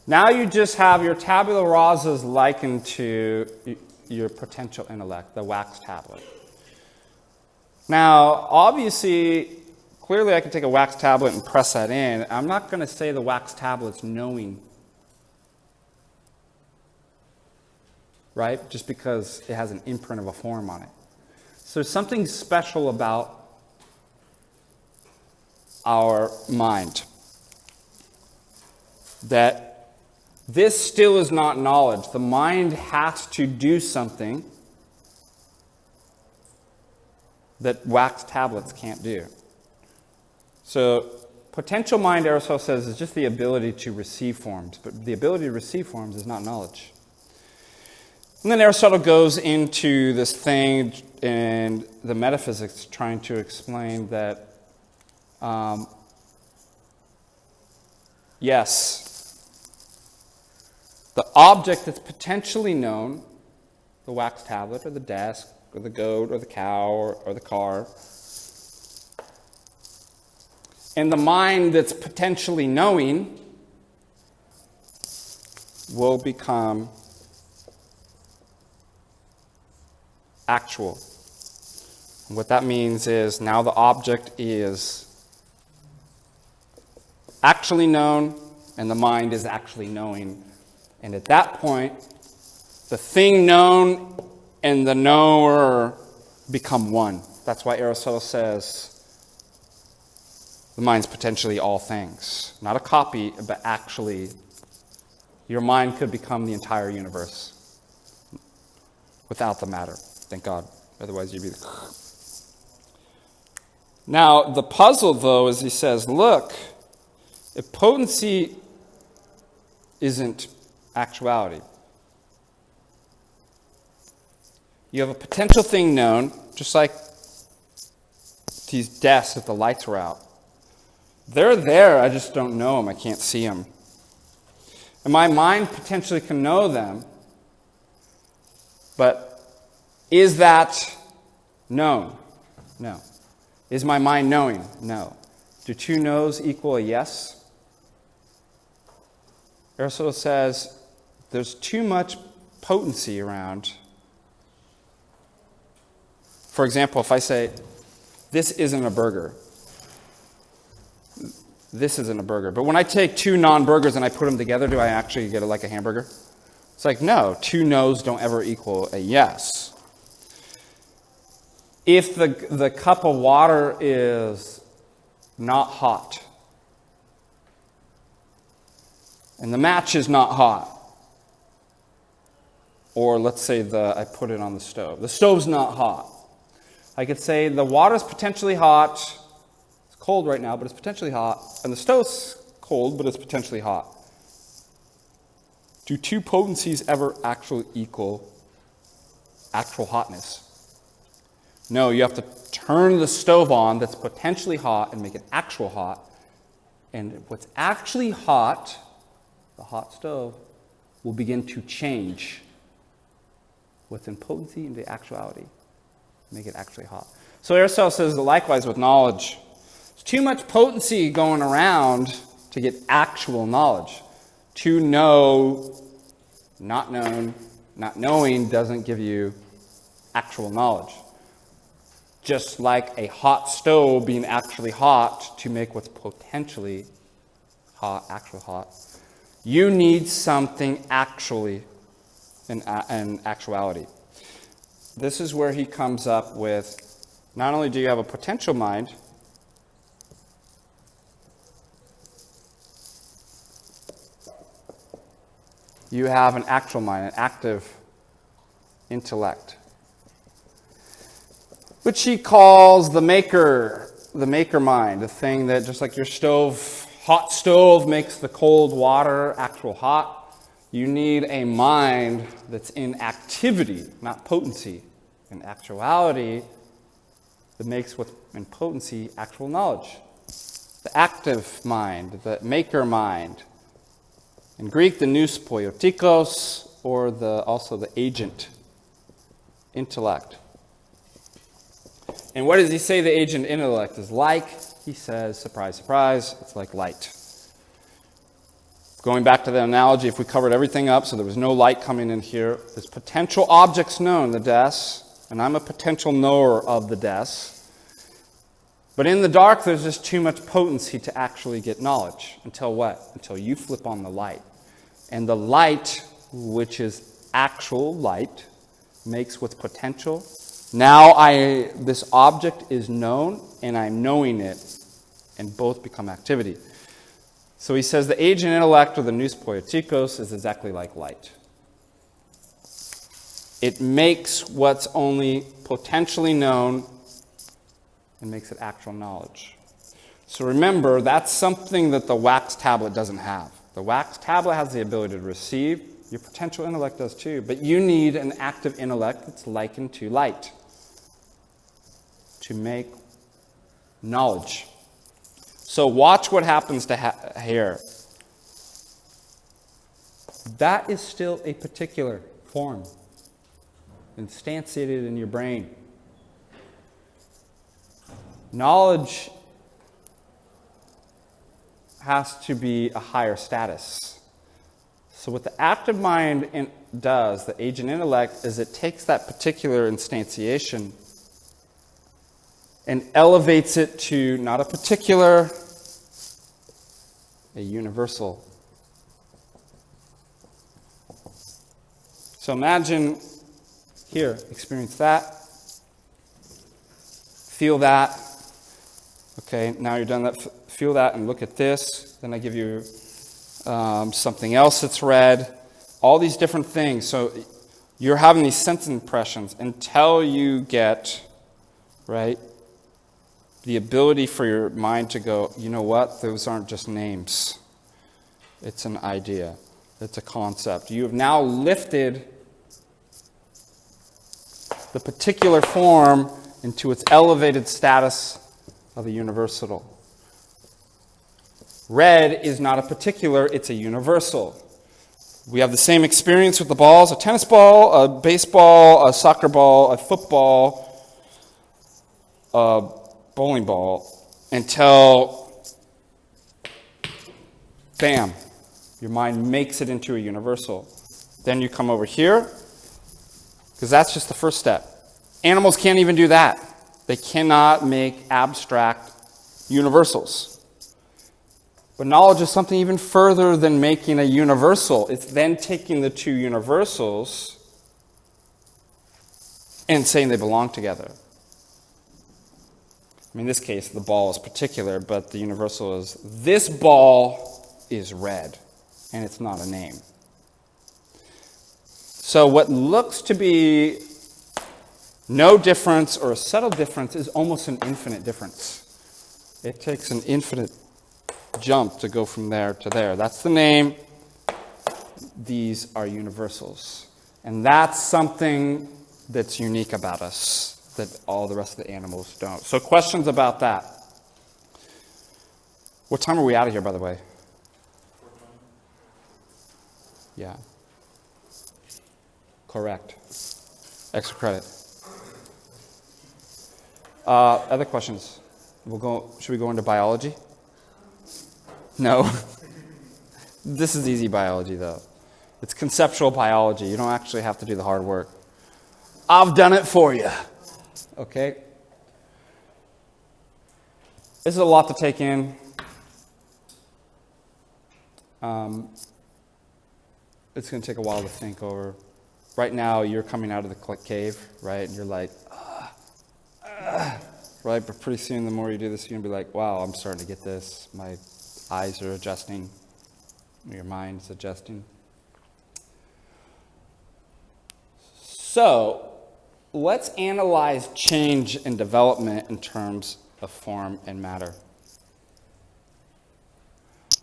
Now you just have your tabula rasas likened to your potential intellect, the wax tablet. Now, obviously, clearly I can take a wax tablet and press that in. I'm not going to say the wax tablet's knowing, right? Just because it has an imprint of a form on it. So there's something special about our mind. That this still is not knowledge. The mind has to do something that wax tablets can't do. So potential mind, Aristotle says, is just the ability to receive forms. But the ability to receive forms is not knowledge. And then Aristotle goes into this thing in the metaphysics, trying to explain that, yes, the object that's potentially known, the wax tablet or the desk or the goat or the cow or the car, and the mind that's potentially knowing will become actual. And what that means is now the object is actually known and the mind is actually knowing. And at that point, the thing known and the knower become one. That's why Aristotle says the mind's potentially all things. Not a copy, but actually your mind could become the entire universe without the matter. Thank God. Otherwise you'd be... Now, the puzzle, though, is he says, look, if potency isn't actuality, you have a potential thing known, just like these desks if the lights were out. They're there, I just don't know them, I can't see them. And my mind potentially can know them, but is that Known? No. Is my mind knowing? No. Do two no's equal a yes? Aristotle says there's too much potency around. For example, if I say, this isn't a burger. This isn't a burger. But when I take two non-burgers and I put them together, do I actually get like a hamburger? It's like, no, two no's don't ever equal a yes. If the cup of water is not hot, and the match is not hot, or let's say I put it on the stove. The stove's not hot. I could say the water's potentially hot. It's cold right now, but it's potentially hot. And the stove's cold, but it's potentially hot. Do two potencies ever actually equal actual hotness? No, you have to turn the stove on that's potentially hot and make it actual hot. And what's actually hot, the hot stove, will begin to change what's in potency into actuality. Make it actually hot. So Aristotle says that likewise with knowledge. There's too much potency going around to get actual knowledge. To know, not known, not knowing doesn't give you actual knowledge. Just like a hot stove being actually hot to make what's potentially hot, actual hot. You need something actually in actuality. This is where he comes up with, not only do you have a potential mind, you have an actual mind, an active intellect, which he calls the maker mind, the thing that, just like your hot stove makes the cold water actual hot, you need a mind that's in activity, not potency. In actuality, that makes what's in potency actual knowledge. The active mind, the maker mind. In Greek, the nous poietikos, or also the agent intellect. And what does he say the agent intellect is like? He says, surprise, surprise, it's like light. Going back to the analogy, if we covered everything up so there was no light coming in here, there's potential objects known, the des, and I'm a potential knower of the des. But in the dark, there's just too much potency to actually get knowledge. Until what? Until you flip on the light. And the light, which is actual light, makes what's potential. Now this object is known, and I'm knowing it, and both become activity. So he says the agent intellect, or the nous poietikos, is exactly like light. It makes what's only potentially known and makes it actual knowledge. So remember, that's something that the wax tablet doesn't have. The wax tablet has the ability to receive. Your potential intellect does too. But you need an active intellect that's likened to light to make knowledge. So watch what happens to hair. That is still a particular form, instantiated in your brain. Knowledge has to be a higher status. So what the active mind does, the agent intellect, is it takes that particular instantiation and elevates it to not a particular, a universal. So imagine here, experience that, feel that. Okay, now you're done that. Feel that and look at this. Then I give you something else that's red. All these different things. So you're having these sense impressions until you get, right, the ability for your mind to go, you know what? Those aren't just names. It's an idea. It's a concept. You have now lifted the particular form into its elevated status of a universal. Red is not a particular, it's a universal. We have the same experience with the balls, a tennis ball, a baseball, a soccer ball, a football, a bowling ball until, bam, your mind makes it into a universal. Then you come over here, because that's just the first step. Animals can't even do that. They cannot make abstract universals. But knowledge is something even further than making a universal. It's then taking the two universals and saying they belong together. I mean, in this case, the ball is particular, but the universal is, this ball is red, and it's not a name. So what looks to be no difference or a subtle difference is almost an infinite difference. It takes an infinite jump to go from there to there. That's the name. These are universals. And that's something that's unique about us that all the rest of the animals don't. So questions about that? What time are we out of here, by the way? Yeah. Correct. Extra credit. Other questions? Should we go into biology? No. This is easy biology, though. It's conceptual biology. You don't actually have to do the hard work. I've done it for you. Okay? This is a lot to take in. It's going to take a while to think over. Right now, you're coming out of the cave, right? And you're like, right? But pretty soon, the more you do this, you're going to be like, wow, I'm starting to get this. My eyes are adjusting. Your mind's adjusting. So, let's analyze change and development in terms of form and matter.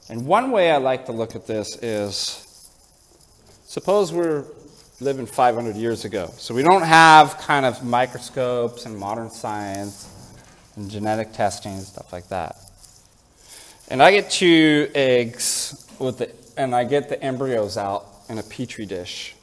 And one way I like to look at this is, suppose we're living 500 years ago. So we don't have kind of microscopes and modern science and genetic testing and stuff like that. And I get 2 eggs and I get the embryos out in a petri dish.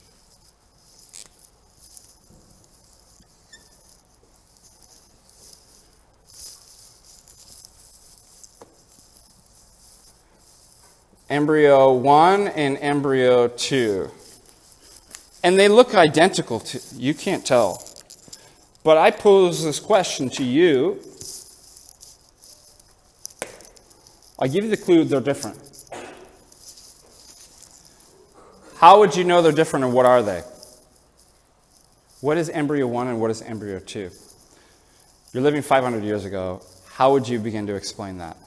Embryo 1 and embryo 2. And they look identical to you. Can't tell. But I pose this question to you. I'll give you the clue, they're different. How would you know they're different, and what are they? What is embryo 1 and what is embryo 2? You're living 500 years ago. How would you begin to explain that?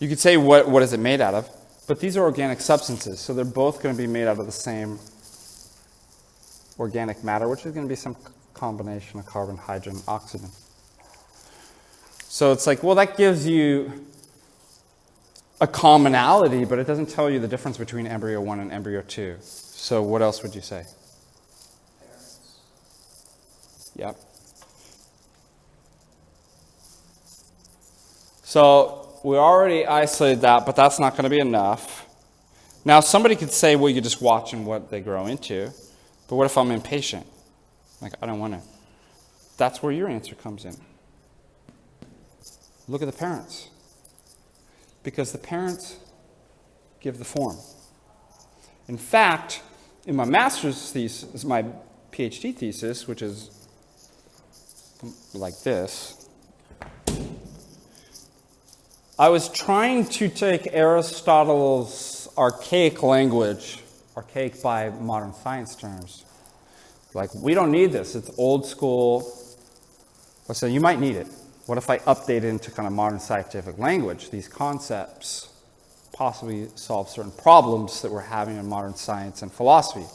You could say, what is it made out of? But these are organic substances, so they're both going to be made out of the same organic matter, which is going to be some combination of carbon, hydrogen, oxygen. So it's like, well, that gives you a commonality, but it doesn't tell you the difference between embryo 1 and embryo 2. So what else would you say? Parents. Yep. So we already isolated that, but that's not going to be enough. Now, somebody could say, well, you're just watching what they grow into. But what if I'm impatient? Like, I don't want to. That's where your answer comes in. Look at the parents. Because the parents give the form. In fact, in my master's thesis, my PhD thesis, which is like this, I was trying to take Aristotle's archaic language, archaic by modern science terms. Like, we don't need this. It's old school. I said, you might need it. What if I update it into kind of modern scientific language? These concepts possibly solve certain problems that we're having in modern science and philosophy.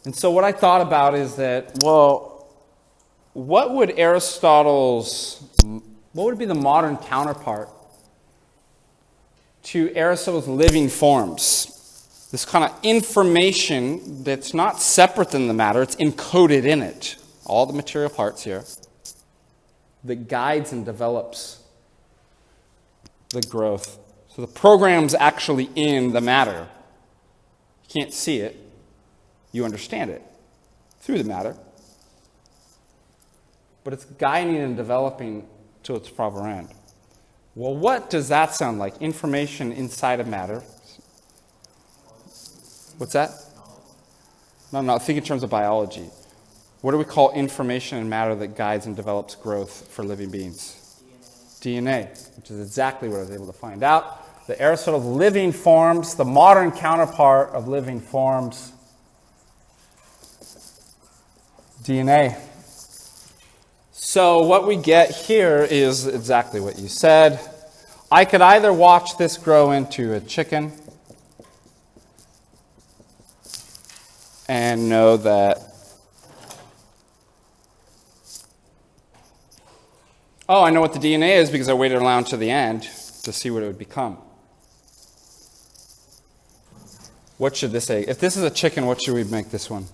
And so what I thought about is that, well, what would be the modern counterpart to Aristotle's living forms? This kind of information that's not separate than the matter, it's encoded in it. All the material parts here. That guides and develops the growth. So the program's actually in the matter. You can't see it. You understand it. through the matter. But it's guiding and developing to its proper end. Well, what does that sound like? Information inside of matter. What's that? No, think in terms of biology. What do we call information in matter that guides and develops growth for living beings? DNA, which is exactly what I was able to find out. The Aristotle of living forms, the modern counterpart of living forms, DNA. So what we get here is exactly what you said. I could either watch this grow into a chicken and know that, oh, I know what the DNA is because I waited around to the end to see what it would become. What should this say? If this is a chicken, what should we make this one?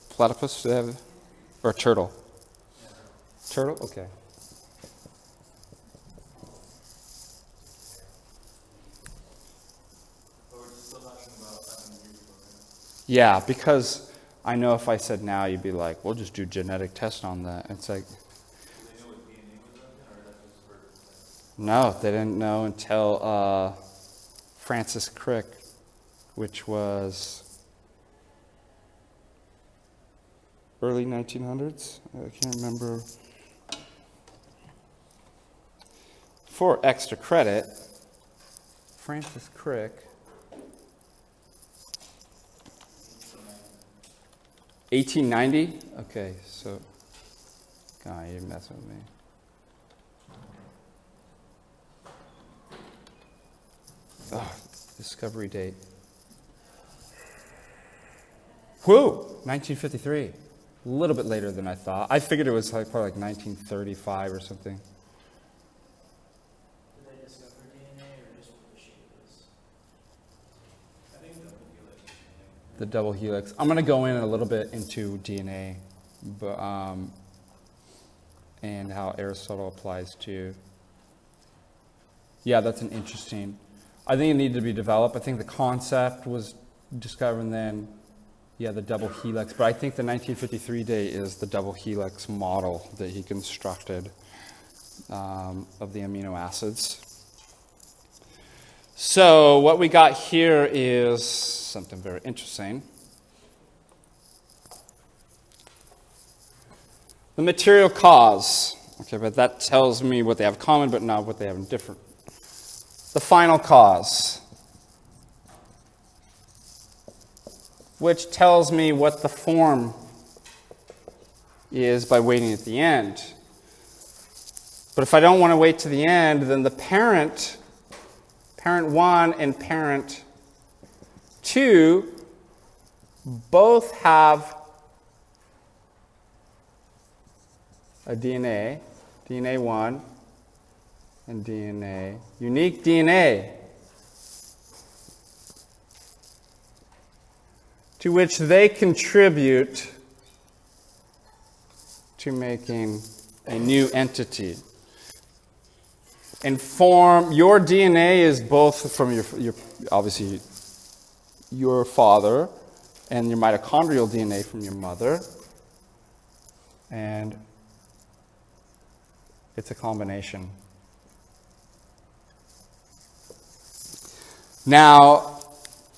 Platypus? Do they have, or a turtle? Turtle? Okay. Yeah, because I know if I said now, you'd be like, we'll just do genetic tests on that. It's like, no, they didn't know until Francis Crick, which was early 1900s. I can't remember. For extra credit, Francis Crick, 1890? Okay, so, God, you're messing with me. Oh, discovery date. Whew, 1953. A little bit later than I thought. I figured it was like probably like 1935 or something. Did they discover DNA or just what the shape is? I think double helix. The double helix. I'm going to go in a little bit into DNA, but, and how Aristotle applies to. Yeah, that's an interesting. I think it needed to be developed. I think the concept was discovered then. Yeah, the double helix. But I think the 1953 date is the double helix model that he constructed of the amino acids. So what we got here is something very interesting. The material cause. Okay, but that tells me what they have in common, but not what they have in different. The final cause, which tells me what the form is by waiting at the end. But if I don't want to wait to the end, then the parent 1 and parent 2, both have a DNA, DNA 1 and DNA, unique DNA, to which they contribute to making a new entity. And form, your DNA is both from your obviously your father and your mitochondrial DNA from your mother. And it's a combination. Now,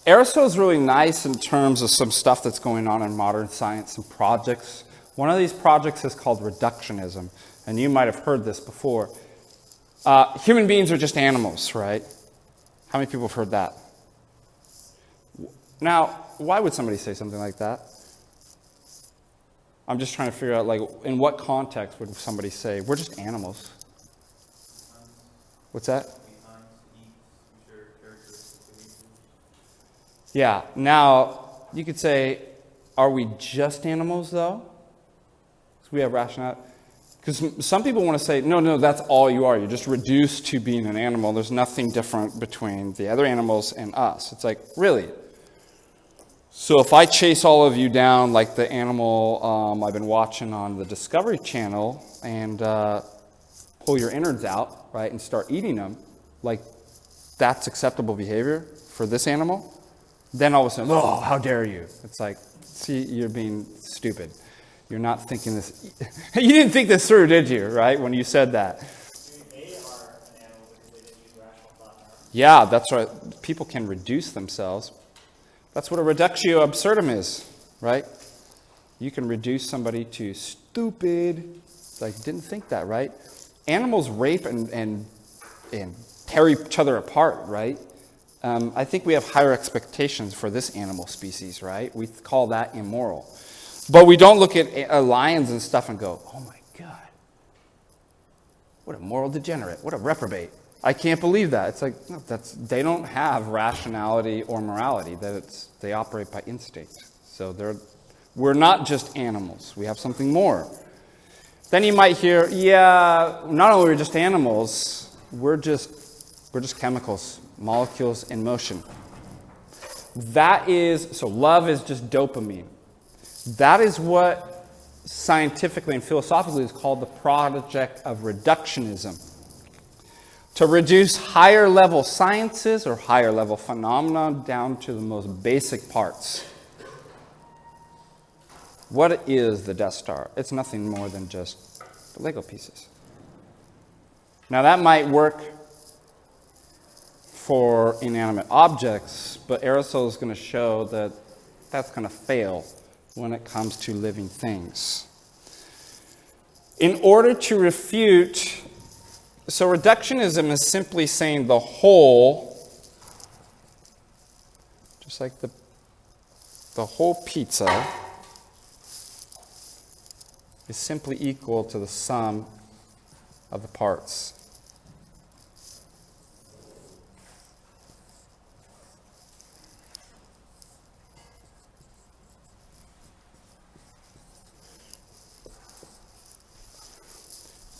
Aristotle's really nice in terms of some stuff that's going on in modern science and projects. One of these projects is called Reductionism, and you might have heard this before. Human beings are just animals, right? How many people have heard that? Now, why would somebody say something like that? I'm just trying to figure out, like, in what context would somebody say, we're just animals? What's that? Yeah, now, you could say, are we just animals, though? Because we have rationality. Because some people want to say, no, that's all you are. You're just reduced to being an animal. There's nothing different between the other animals and us. It's like, really? So if I chase all of you down like the animal I've been watching on the Discovery Channel and pull your innards out, right, and start eating them, like, that's acceptable behavior for this animal? then all of a sudden, oh, how dare you? It's like, see, you're being stupid. You're not thinking this. You didn't think this through, did you, right, when you said that? They are an animal because they didn't use rational thought. Yeah, that's right. People can reduce themselves. That's what a reductio absurdum is, right? You can reduce somebody to stupid. It's like, didn't think that, right? Animals rape and tear each other apart, right? I think we have higher expectations for this animal species, right? We call that immoral. But we don't look at lions and stuff and go, oh my God, what a moral degenerate, what a reprobate. I can't believe that. It's like, no, they don't have rationality or morality. They operate by instinct. So we're not just animals. We have something more. Then you might hear, yeah, not only are we just animals, we're just chemicals, molecules in motion. So love is just dopamine. That is what scientifically and philosophically is called the project of reductionism. To reduce higher level sciences or higher level phenomena down to the most basic parts. What is the Death Star? It's nothing more than just the Lego pieces. Now that might work for inanimate objects, but Aristotle is going to show that that's going to fail when it comes to living things. In order to refute, so reductionism is simply saying the whole, just like the whole pizza is simply equal to the sum of the parts.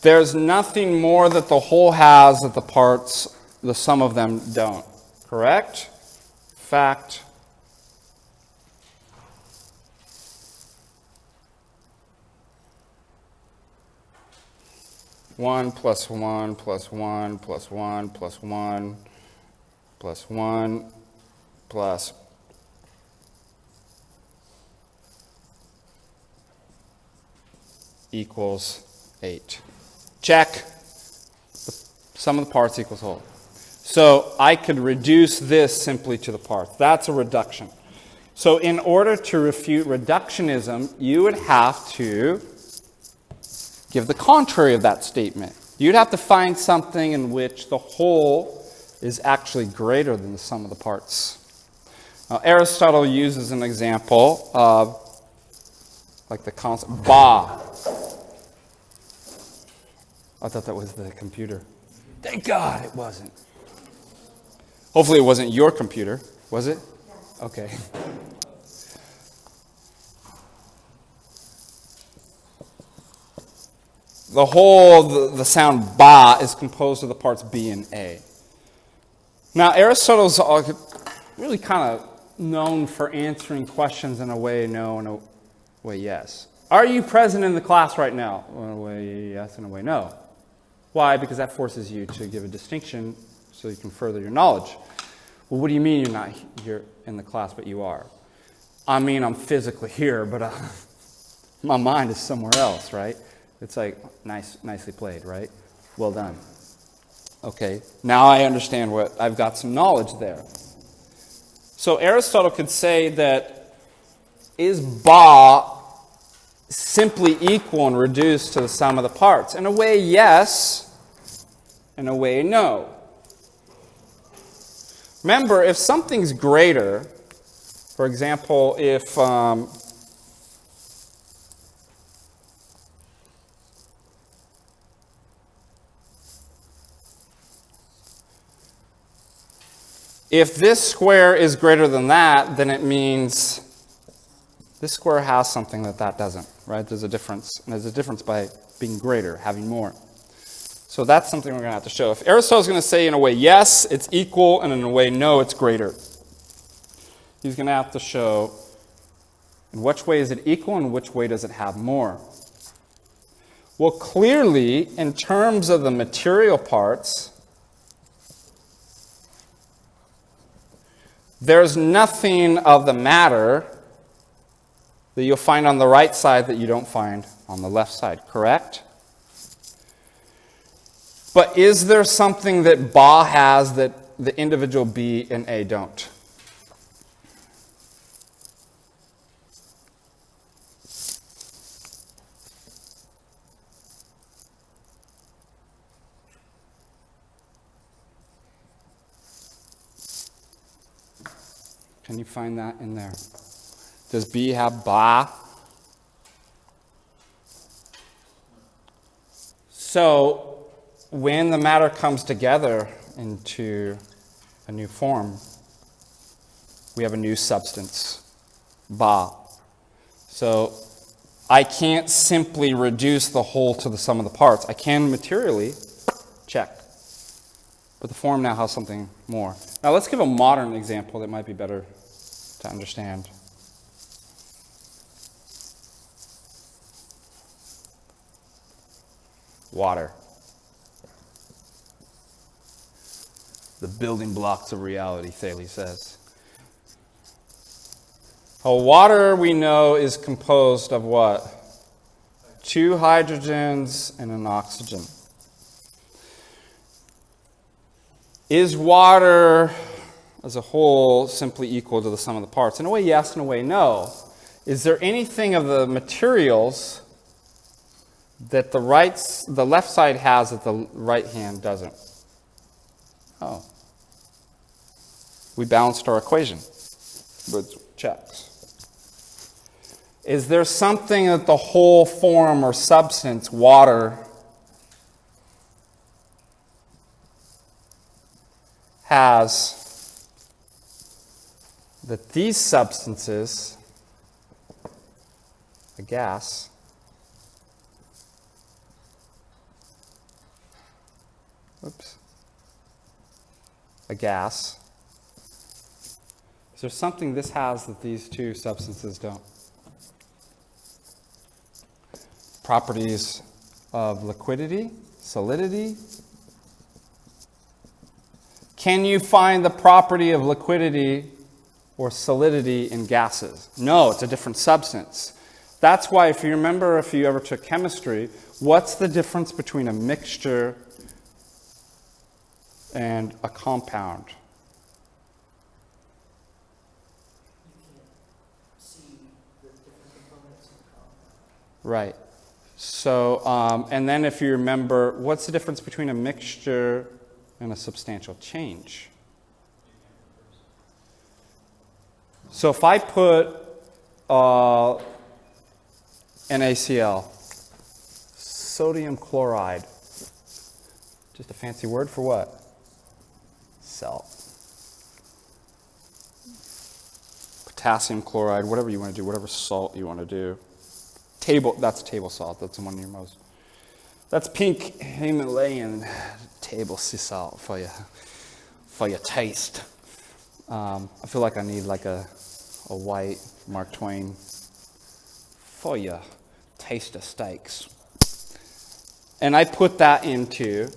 There's nothing more that the whole has that the parts, the sum of them, don't. Correct? Fact. One plus one plus one plus one plus one plus one plus equals 8. Check. The sum of the parts equals whole. So I could reduce this simply to the parts. That's a reduction. So in order to refute reductionism, you would have to give the contrary of that statement. You'd have to find something in which the whole is actually greater than the sum of the parts. Now, Aristotle uses an example of like the concept ba. I thought that was the computer. Thank God it wasn't. Hopefully it wasn't your computer. Was it? Okay. The whole, the sound ba is composed of the parts B and A. Now, Aristotle's really kind of known for answering questions in a way no, in a way yes. Are you present in the class right now? In a way yes, in a way no. Why? Because that forces you to give a distinction so you can further your knowledge. Well, what do you mean you're not here in the class, but you are? I mean, I'm physically here, but my mind is somewhere else, right? It's like, nicely played, right? Well done. Okay, now I understand what, I've got some knowledge there. So Aristotle could say that, is ba simply equal and reduced to the sum of the parts? In a way, yes. In a way, no. Remember, if something's greater, for example, if this square is greater than that, then it means this square has something that doesn't, right? There's a difference. And there's a difference by being greater, having more. So that's something we're going to have to show. If Aristotle's going to say in a way, yes, it's equal, and in a way, no, it's greater, he's going to have to show in which way is it equal and which way does it have more. Well, clearly, in terms of the material parts, there's nothing of the matter that you'll find on the right side that you don't find on the left side, correct? But is there something that Ba has that the individual B and A don't? Can you find that in there? Does B have Ba? So, when the matter comes together into a new form, we have a new substance, Ba. So, I can't simply reduce the whole to the sum of the parts. I can materially, check. But the form now has something more. Now let's give a modern example that might be better to understand. Water. The building blocks of reality, Thales says. Water, we know, is composed of what? 2 hydrogens and an oxygen. Is water as a whole simply equal to the sum of the parts? In a way, yes. In a way, no. Is there anything of the materials that the left side has that the right hand doesn't? Oh. We balanced our equation with checks. Is there something that the whole form or substance, water, has that these substances, a gas, a gas, is there something this has that these two substances don't? Properties of liquidity, solidity. Can you find the property of liquidity or solidity in gases? No, it's a different substance. That's why, if you remember, if you ever took chemistry, what's the difference between a mixture and a compound? You can't see the different components of the compound. Right. So, and then if you remember, what's the difference between a mixture and a substantial change? So if I put NaCl, sodium chloride, just a fancy word for what? Salt. Potassium chloride, whatever you want to do, whatever salt you want to do. That's table salt. That's the one you're most. That's pink Himalayan table sea salt for your taste. I feel like I need like a white Mark Twain for your taste of steaks. And I put that into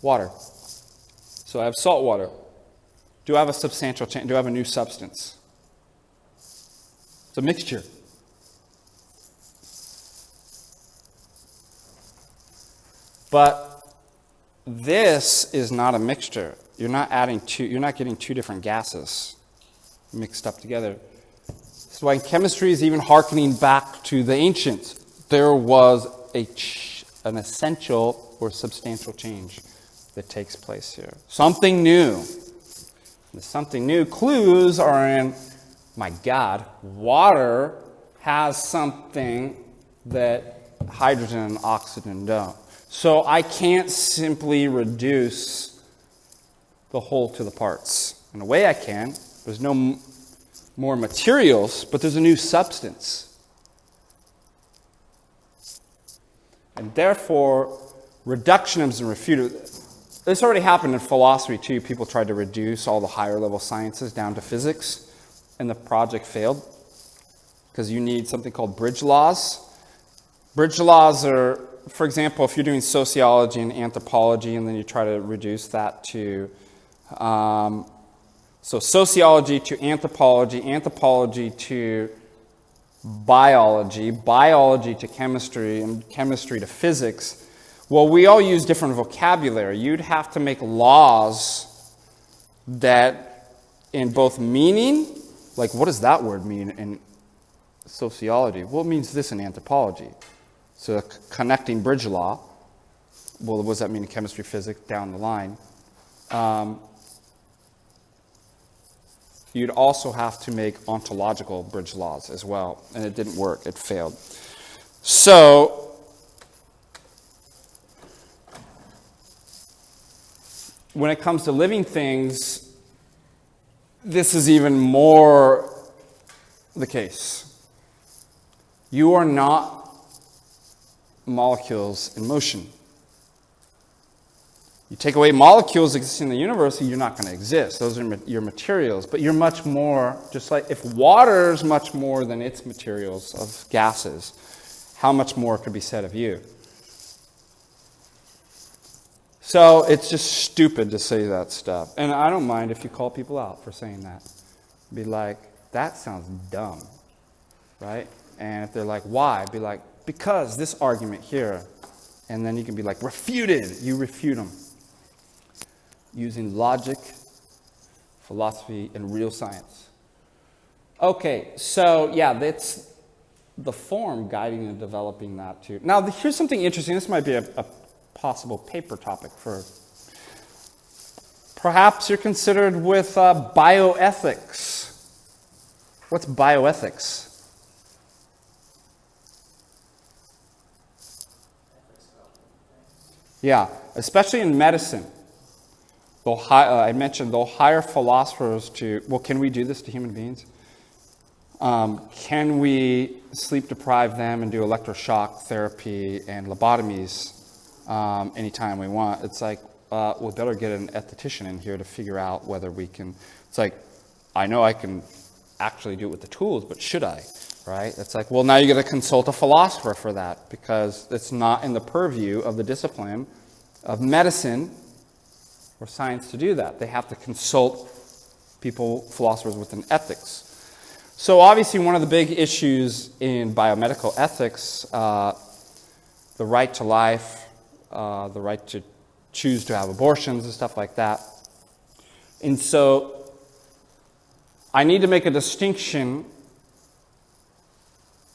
water. So I have salt water. Do I have a substantial change? Do I have a new substance? It's a mixture. But this is not a mixture. You're not getting two different gases mixed up together. That's why chemistry is even hearkening back to the ancients. There was an essential or substantial change that takes place here. Something new. The something new clues are in, my God, water has something that hydrogen and oxygen don't. So I can't simply reduce the whole to the parts. In a way I can. There's no more materials, but there's a new substance. And therefore, reductionism refuted. This already happened in philosophy too. People tried to reduce all the higher level sciences down to physics, and the project failed because you need something called bridge laws. Bridge laws are, for example, if you're doing sociology and anthropology and then you try to reduce that to So sociology to anthropology, anthropology to biology, biology to chemistry, and chemistry to physics. Well, we all use different vocabulary. You'd have to make laws that in both meaning, like what does that word mean in sociology? Well, it means this in anthropology. So a connecting bridge law. Well, what does that mean in chemistry, physics, down the line? You'd also have to make ontological bridge laws as well, and it didn't work. It failed. So when it comes to living things, this is even more the case. You are not molecules in motion. You take away molecules existing in the universe, you're not going to exist. Those are your materials. But you're much more, just like if water is much more than its materials of gases, how much more could be said of you? So it's just stupid to say that stuff. And I don't mind if you call people out for saying that. Be like, that sounds dumb, right? And if they're like, why? Be like, because this argument here. And then you can be like, refuted. You refute them. Using logic, philosophy, and real science. Okay, so yeah, that's the form guiding and developing that too. Now, here's something interesting. This might be a possible paper topic for... Perhaps you're considered with bioethics. What's bioethics? Yeah, especially in medicine. I mentioned they'll hire philosophers to, well, can we do this to human beings? Can we sleep deprive them and do electroshock therapy and lobotomies anytime we want? It's like, we better get an esthetician in here to figure out whether we can. It's like, I know I can actually do it with the tools, but should I? Right? It's like, well, now you got to consult a philosopher for that because it's not in the purview of the discipline of medicine or science to do that. They have to consult people, philosophers within ethics. So obviously one of the big issues in biomedical ethics, the right to life, the right to choose to have abortions and stuff like that. And so I need to make a distinction.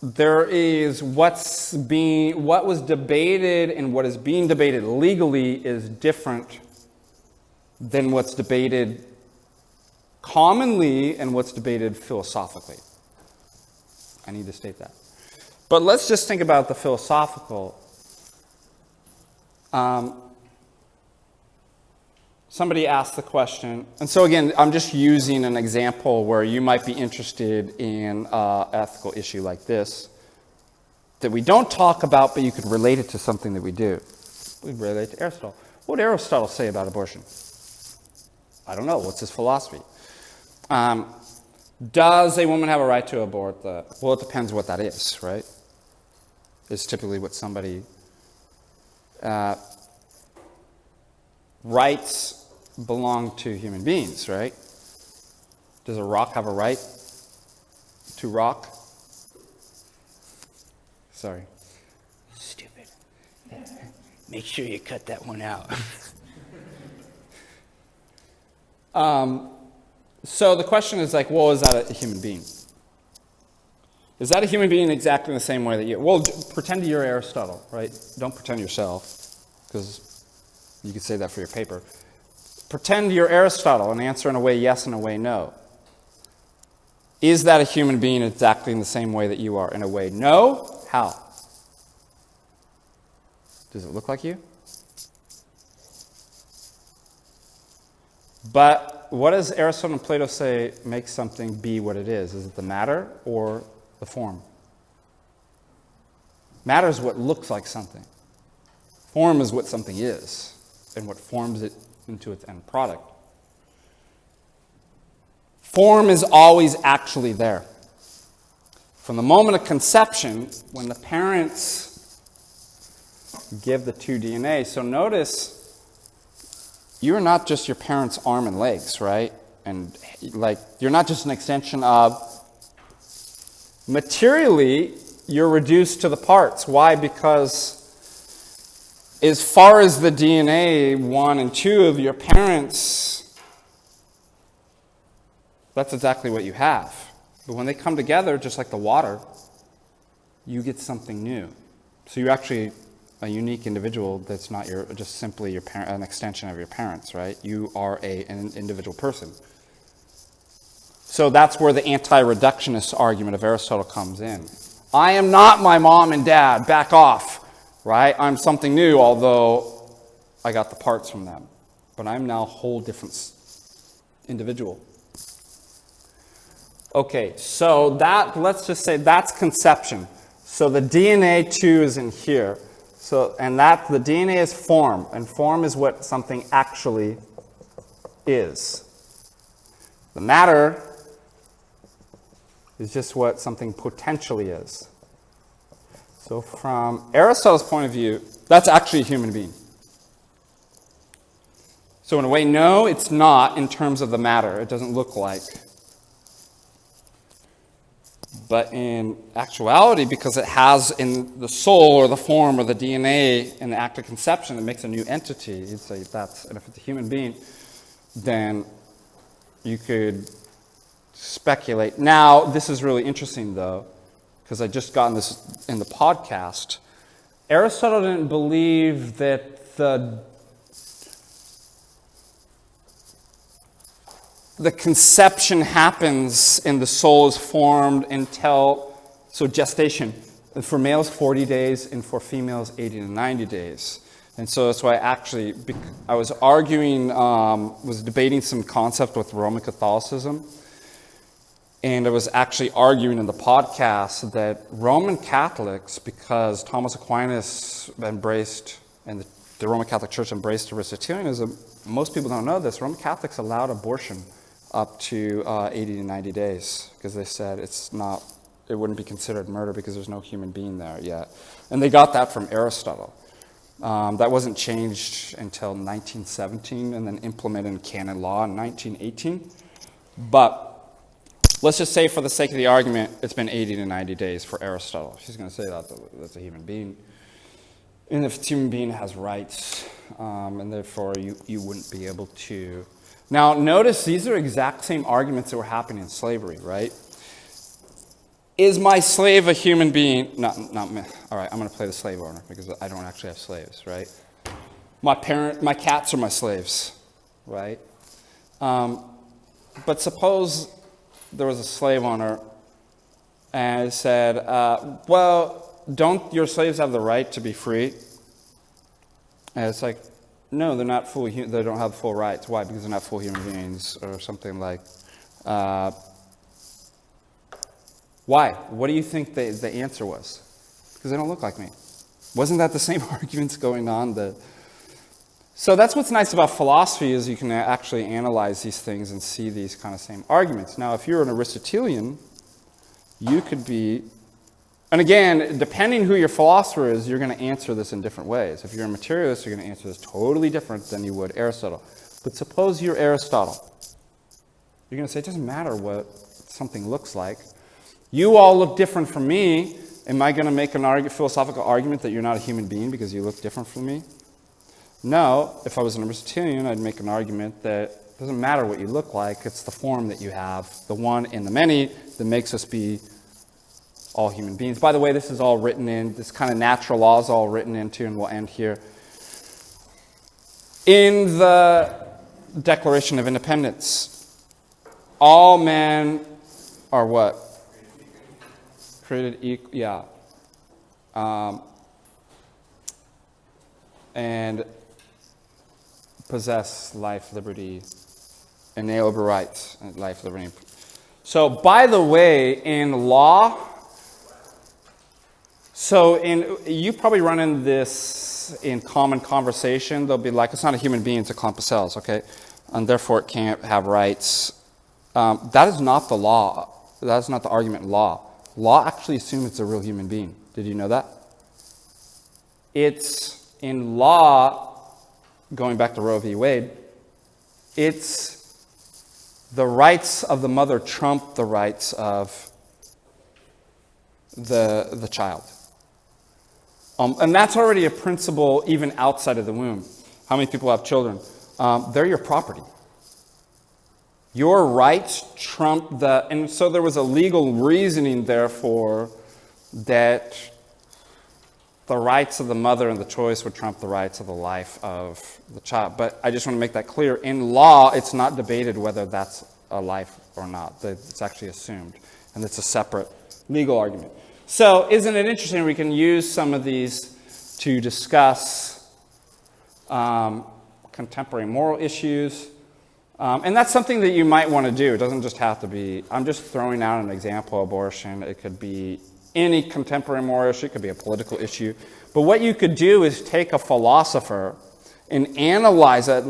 There is what was debated and what is being debated legally is different than what's debated commonly and what's debated philosophically. I need to state that. But let's just think about the philosophical. Somebody asked the question, and so again, I'm just using an example where you might be interested in an ethical issue like this that we don't talk about, but you could relate it to something that we do. We relate to Aristotle. What did Aristotle say about abortion? I don't know. What's his philosophy? Does a woman have a right to abort? Well, it depends what that is, right? It's typically what somebody... rights belong to human beings, right? Does a rock have a right to rock? Sorry. Stupid. Make sure you cut that one out. So the question is like, well, is that a human being? Is that a human being exactly the same way that you... Well, pretend you're Aristotle, right? Don't pretend yourself, because you could say that for your paper. Pretend you're Aristotle and answer in a way yes and a way no. Is that a human being exactly in the same way that you are? In a way no? How? Does it look like you? But what does Aristotle and Plato say makes something be what it is? Is it the matter or the form? Matter is what looks like something. Form is what something is and what forms it into its end product. Form is always actually there. From the moment of conception, when the parents give the two DNA, so notice, you're not just your parents' arm and legs, right? and like you're not just an extension of. Materially, you're reduced to the parts. Why? Because as far as the DNA 1 and 2 of your parents, that's exactly what you have. But when they come together, just like the water, you get something new. So you're actually a unique individual that's not just simply your parent, an extension of your parents, right? You are an individual person. So that's where the anti-reductionist argument of Aristotle comes in. I am not my mom and dad, back off, right? I'm something new, although I got the parts from them. But I'm now a whole different individual. Okay, so let's just say that's conception. So the DNA 2 is in here. And the DNA is form, and form is what something actually is. The matter is just what something potentially is. So from Aristotle's point of view, that's actually a human being. So in a way, no, it's not in terms of the matter. It doesn't look like. But in actuality, because it has in the soul or the form or the DNA in the act of conception, it makes a new entity. You'd say that's, and if it's a human being, then you could speculate. Now, this is really interesting, though, because I just gotten this in the podcast. Aristotle didn't believe that the conception happens and the soul is formed so gestation. For males, 40 days, and for females, 80 to 90 days. And so that's why I was arguing, was debating some concept with Roman Catholicism. And I was actually arguing in the podcast that Roman Catholics, because Thomas Aquinas embraced, and the Roman Catholic Church embraced Aristotelianism, most people don't know this, Roman Catholics allowed abortion up to 80 to 90 days, because they said it wouldn't be considered murder because there's no human being there yet. And they got that from Aristotle. That wasn't changed until 1917 and then implemented in canon law in 1918. But let's just say for the sake of the argument, it's been 80 to 90 days for Aristotle. She's going to say that's a human being. And if it's a human being, it has rights, and therefore you wouldn't be able to. Now, notice these are exact same arguments that were happening in slavery, right? Is my slave a human being? Not me. All right, I'm going to play the slave owner because I don't actually have slaves, right? My cats are my slaves, right? But suppose there was a slave owner and said, well, don't your slaves have the right to be free? And it's like, no, they're not they don't have full rights. Why? Because they're not full human beings, or something like. Why? What do you think the answer was? Because they don't look like me. Wasn't that the same arguments going on? So that's what's nice about philosophy, is you can actually analyze these things and see these kind of same arguments. Now, if you're an Aristotelian, you could be. And again, depending who your philosopher is, you're going to answer this in different ways. If you're a materialist, you're going to answer this totally different than you would Aristotle. But suppose you're Aristotle. You're going to say, it doesn't matter what something looks like. You all look different from me. Am I going to make a philosophical argument that you're not a human being because you look different from me? No. If I was an Aristotelian, I'd make an argument that it doesn't matter what you look like. It's the form that you have, the one in the many, that makes us be all human beings. By the way, this is all written in, this kind of natural law is all written into, and we'll end here, in the Declaration of Independence. All men are what? Created equal, yeah. And possess life, liberty, inalienable rights, and life, liberty. So, by the way, in law, you probably run into this in common conversation. They'll be like, it's not a human being, it's a clump of cells, okay? And therefore it can't have rights. That is not the law. That is not the argument in law. Law actually assumes it's a real human being. Did you know that? It's in law, going back to Roe v. Wade, it's the rights of the mother trump the rights of the child. And that's already a principle even outside of the womb. How many people have children? They're your property. Your rights trump the... And so there was a legal reasoning, therefore, that the rights of the mother and the choice would trump the rights of the life of the child. But I just want to make that clear. In law, it's not debated whether that's a life or not. It's actually assumed. And it's a separate legal argument. So isn't it interesting we can use some of these to discuss contemporary moral issues? And that's something that you might want to do. It doesn't just have to be, I'm just throwing out an example, abortion. It could be any contemporary moral issue. It could be a political issue. But what you could do is take a philosopher and analyze it.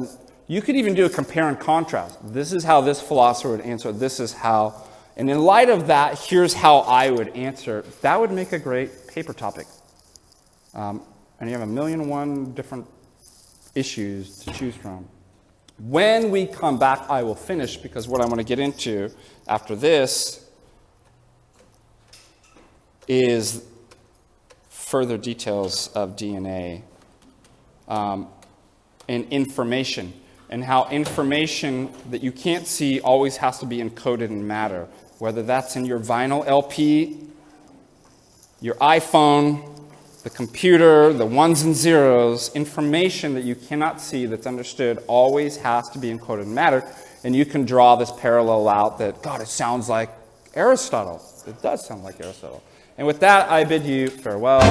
You could even do a compare and contrast. This is how this philosopher would answer. This is how, and in light of that, here's how I would answer. That would make a great paper topic. And you have 1,000,001 different issues to choose from. When we come back, I will finish, because what I want to get into after this is further details of DNA and information, and how information that you can't see always has to be encoded in matter, whether that's in your vinyl LP, your iPhone, the computer, the ones and zeros. Information that you cannot see that's understood always has to be encoded in matter. And you can draw this parallel out that, God, it sounds like Aristotle. It does sound like Aristotle. And with that, I bid you farewell.